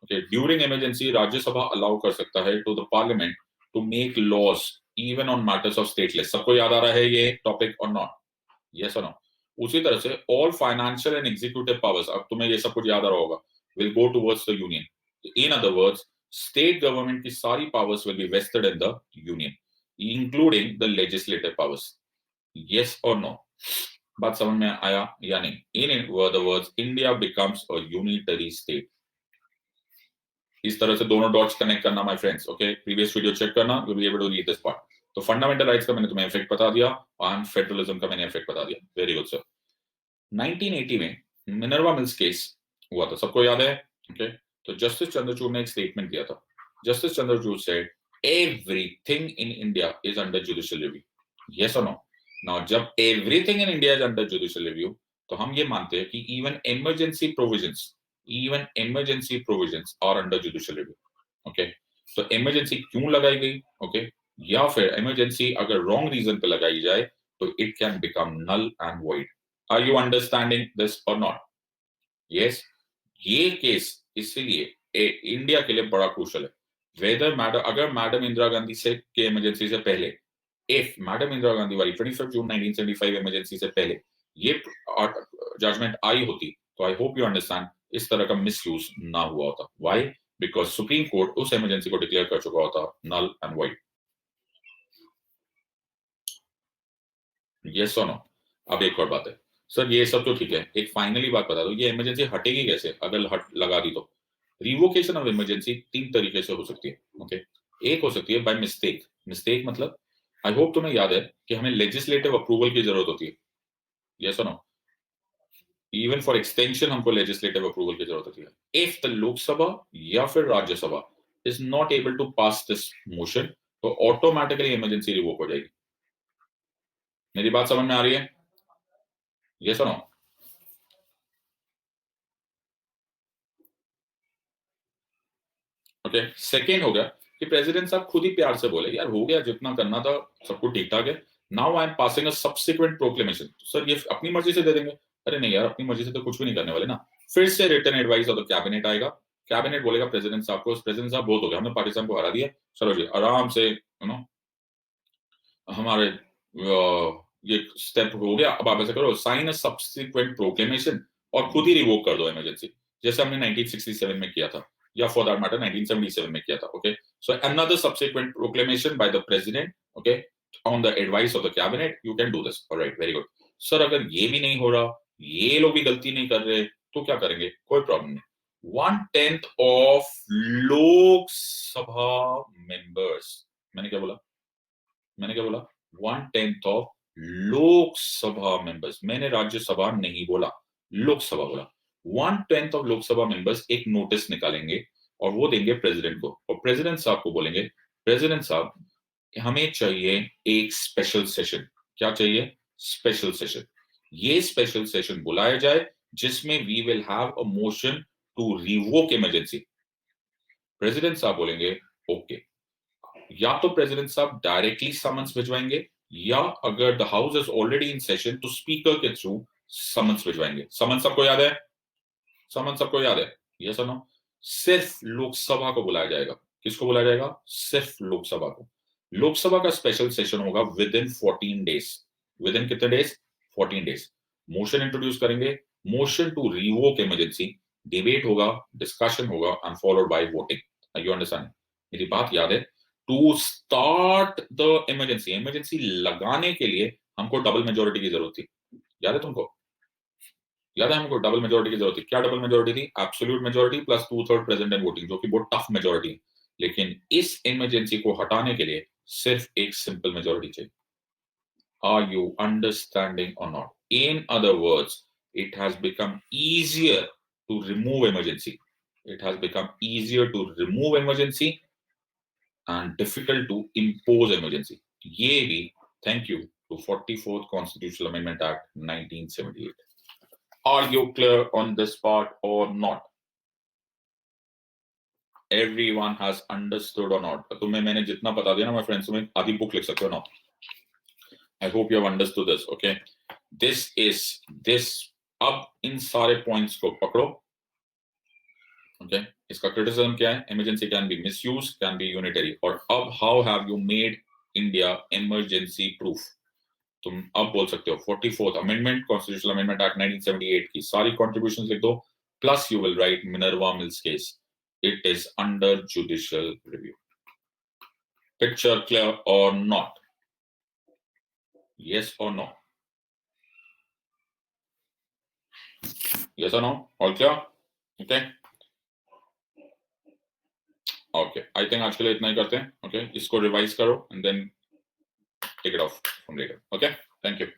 S1: Okay, during emergency Rajya Sabha allow कर सकता है to the parliament to make laws even on matters of state law. सबको याद आ रहा है ये topic or not? Yes or no? उसी तरह से all financial and executive powers, अब तुम्हें ये सब कुछ याद आ रहा होगा, will go towards the union. In other words, state government की सारी powers will be vested in the union, including the legislative powers. Yes or no? बात समझ में आया या नहीं? In other words, India becomes a unitary state. इस तरह से दोनों डॉट्स कनेक्ट करना my friends. Okay, previous video check करना, you will be able to read this part. तो फंडामेंटल राइट्स का मैंने तुम्हें इफेक्ट बता दिया, और फेडरलिज्म का मैंने इफेक्ट बता दिया. Very good sir. 1980 में मिनर्वा मिल्स केस हुआ था, सबको याद है? ओके, तो जस्टिस चंद्रचूड़ ने एक स्टेटमेंट दिया था. Justice Chandrachud said everything in India is under judicial review. Yes और नो? नाउ जब everything in India is under judicial review, तो हम ये मानते हैं कि even emergency provisions are under judicial review. Okay, तो emergency क्यों लगाई गई? Okay, या फिर emergency अगर wrong reason पे लगाई जाए तो it can become null and void. Are you understanding this or not? Yes, ये केस इसलिए इंडिया के लिए बड़ा क्रूशल है. वेदर अगर मैडम इंदिरा गांधी से के इमरजेंसी से पहले, इफ मैडम इंदिरा गांधी वाली 25 जून 1975 इमरजेंसी से पहले ये जजमेंट आई होती, तो आई होप यू अंडरस्टैंड इस तरह का मिसयूज ना हुआ होता. व्हाई? बिकॉज सुप्रीम कोर्ट उस इमरजेंसी को डिक्लेयर कर चुका होता नल एंड वॉइड. यस और नो? अब एक और बात है सर, ये सब तो ठीक है, एक फाइनली बात बता दो, ये इमरजेंसी हटेगी कैसे अगर लगा दी तो? रिवोकेशन ऑफ इमरजेंसी 3 तरीके से हो सकती है. ओके, एक हो सकती है बाय मिस्टेक. मिस्टेक मतलब आई होप तुम्हें याद है कि हमें लेजिस्लेटिव अप्रूवल की जरूरत होती है. यस और नो? इवन फॉर एक्सटेंशन हमको लेजिस्लेटिव अप्रूवल की जरूरत होती है. इफ द लोकसभा या फिर Rajya Sabha is not able to pass this motion, तो ऑटोमेटिकली इमरजेंसी रिवोक हो जाएगी. मेरी बात समझ में आ रही है? यस और नो? ओके, सेकेंड हो गया कि प्रेसिडेंट साहब खुद ही प्यार से बोले यार हो गया, जितना करना था सब कुछ ठीक ठाक है, now I am passing a subsequent proclamation. Sir ये अपनी मर्जी से दे देंगे? अरे नहीं यार, अपनी मर्जी से तो कुछ भी नहीं करने वाले ना. फिर से return advice of the cabinet आएगा, कैबिनेट बोलेगा प्रेसिडेंट साहब को, प्रेसिडेंट साहब बहुत हो गया, हमने पाकिस्तान को हरा दिया, चलो जी आराम से यू नो हमारे ये स्टेप हो गया, अब आप ऐसा करो, साइन अ सब्सिक्वेंट प्रोक्लेमेशन और खुद ही रिवोक कर दो इमरजेंसी, जैसे हमने 1967 में किया था, या फॉर दैट मैटर 1977 में किया था. Okay, so another subsequent proclamation by the president, okay, on the advice of the cabinet, you can do this. Alright, very good. Sir अगर ये भी नहीं हो रहा, ये लोग भी गलती नहीं कर रहे, तो क्या करेंगे? कोई प्रॉब्लम नहीं. 1/10 ऑफ लोकसभा मेंबर्स, मैंने क्या बोला? 1/10 ऑफ लोकसभा मेंबर्स, मैंने राज्यसभा नहीं बोला, लोकसभा बोला. 1/10 ऑफ लोकसभा मेंबर्स एक नोटिस निकालेंगे और वो देंगे प्रेसिडेंट को, और प्रेसिडेंट साहब को बोलेंगे प्रेसिडेंट साहब हमें चाहिए एक स्पेशल सेशन. क्या चाहिए? Special session. ये स्पेशल सेशन बुलाया जाए जिसमें we will have a motion to revoke emergency. President साहब बोलेंगे ओके. या तो प्रेसिडेंट साहब डायरेक्टली समन्स भिजवाएंगे, या अगर the house is already in session तो स्पीकर के थ्रू समन्स भिजवाएंगे। समन्स सबको याद है? समन्स सबको याद है? यस और नो? सिर्फ लोकसभा को बुलाया जाएगा। किसको बुलाया जाएगा? सिर्फ लोकसभा को। लोकसभा का स्पेशल सेशन होगा within 14 days. Within कितने डेज? 14 डेज। मोशन इंट्रोड्यूस करेंगे, motion to revoke emergency, debate होगा, डिस्कशन होगा and followed by voting. You understand? मेरी बात याद है? To start the emergency, emergency लगाने के लिए हमको डबल मेजोरिटी की जरूरत थी। याद है तुमको? याद है हमको डबल मेजोरिटी की जरूरत थी? क्या डबल मेजोरिटी थी? Absolute majority plus 2/3 present and voting, जो कि बहुत टफ मेजोरिटी। लेकिन इस इमरजेंसी को हटाने के लिए सिर्फ एक सिंपल मेजोरिटी चाहिए। Are you understanding or not? In other words, it has become easier to remove emergency. It has become easier to remove emergency and difficult to impose emergency. ये भी thank you to 44th Constitutional Amendment Act 1978. Are you clear on this part or not? Everyone has understood or not? तुम्हें मैंने जितना बता दिया ना my friends, तुम्हें आधी बुक लिख सकते हो ना? I hope you have understood this. Okay, this is this. अब इन सारे पॉइंट्स को पकड़ो। Okay, इसका क्रिटिसिज्म क्या है? Emergency can be misuse, can be unitary. और अब how have you made India emergency proof? तुम अब बोल सकते हो 44th amendment, constitutional amendment act 1978 की सारी कॉन्ट्रीब्यूशंस लिख दो, plus you will write Minerva mills case, it is under judicial review. Picture clear और not? Yes or no? Yes or no? All clear? Okay. Okay. I think आज के लिए इतना ही करते हैं. Okay. इसको रिवाइज करो and then take it off from later. Okay. Thank you.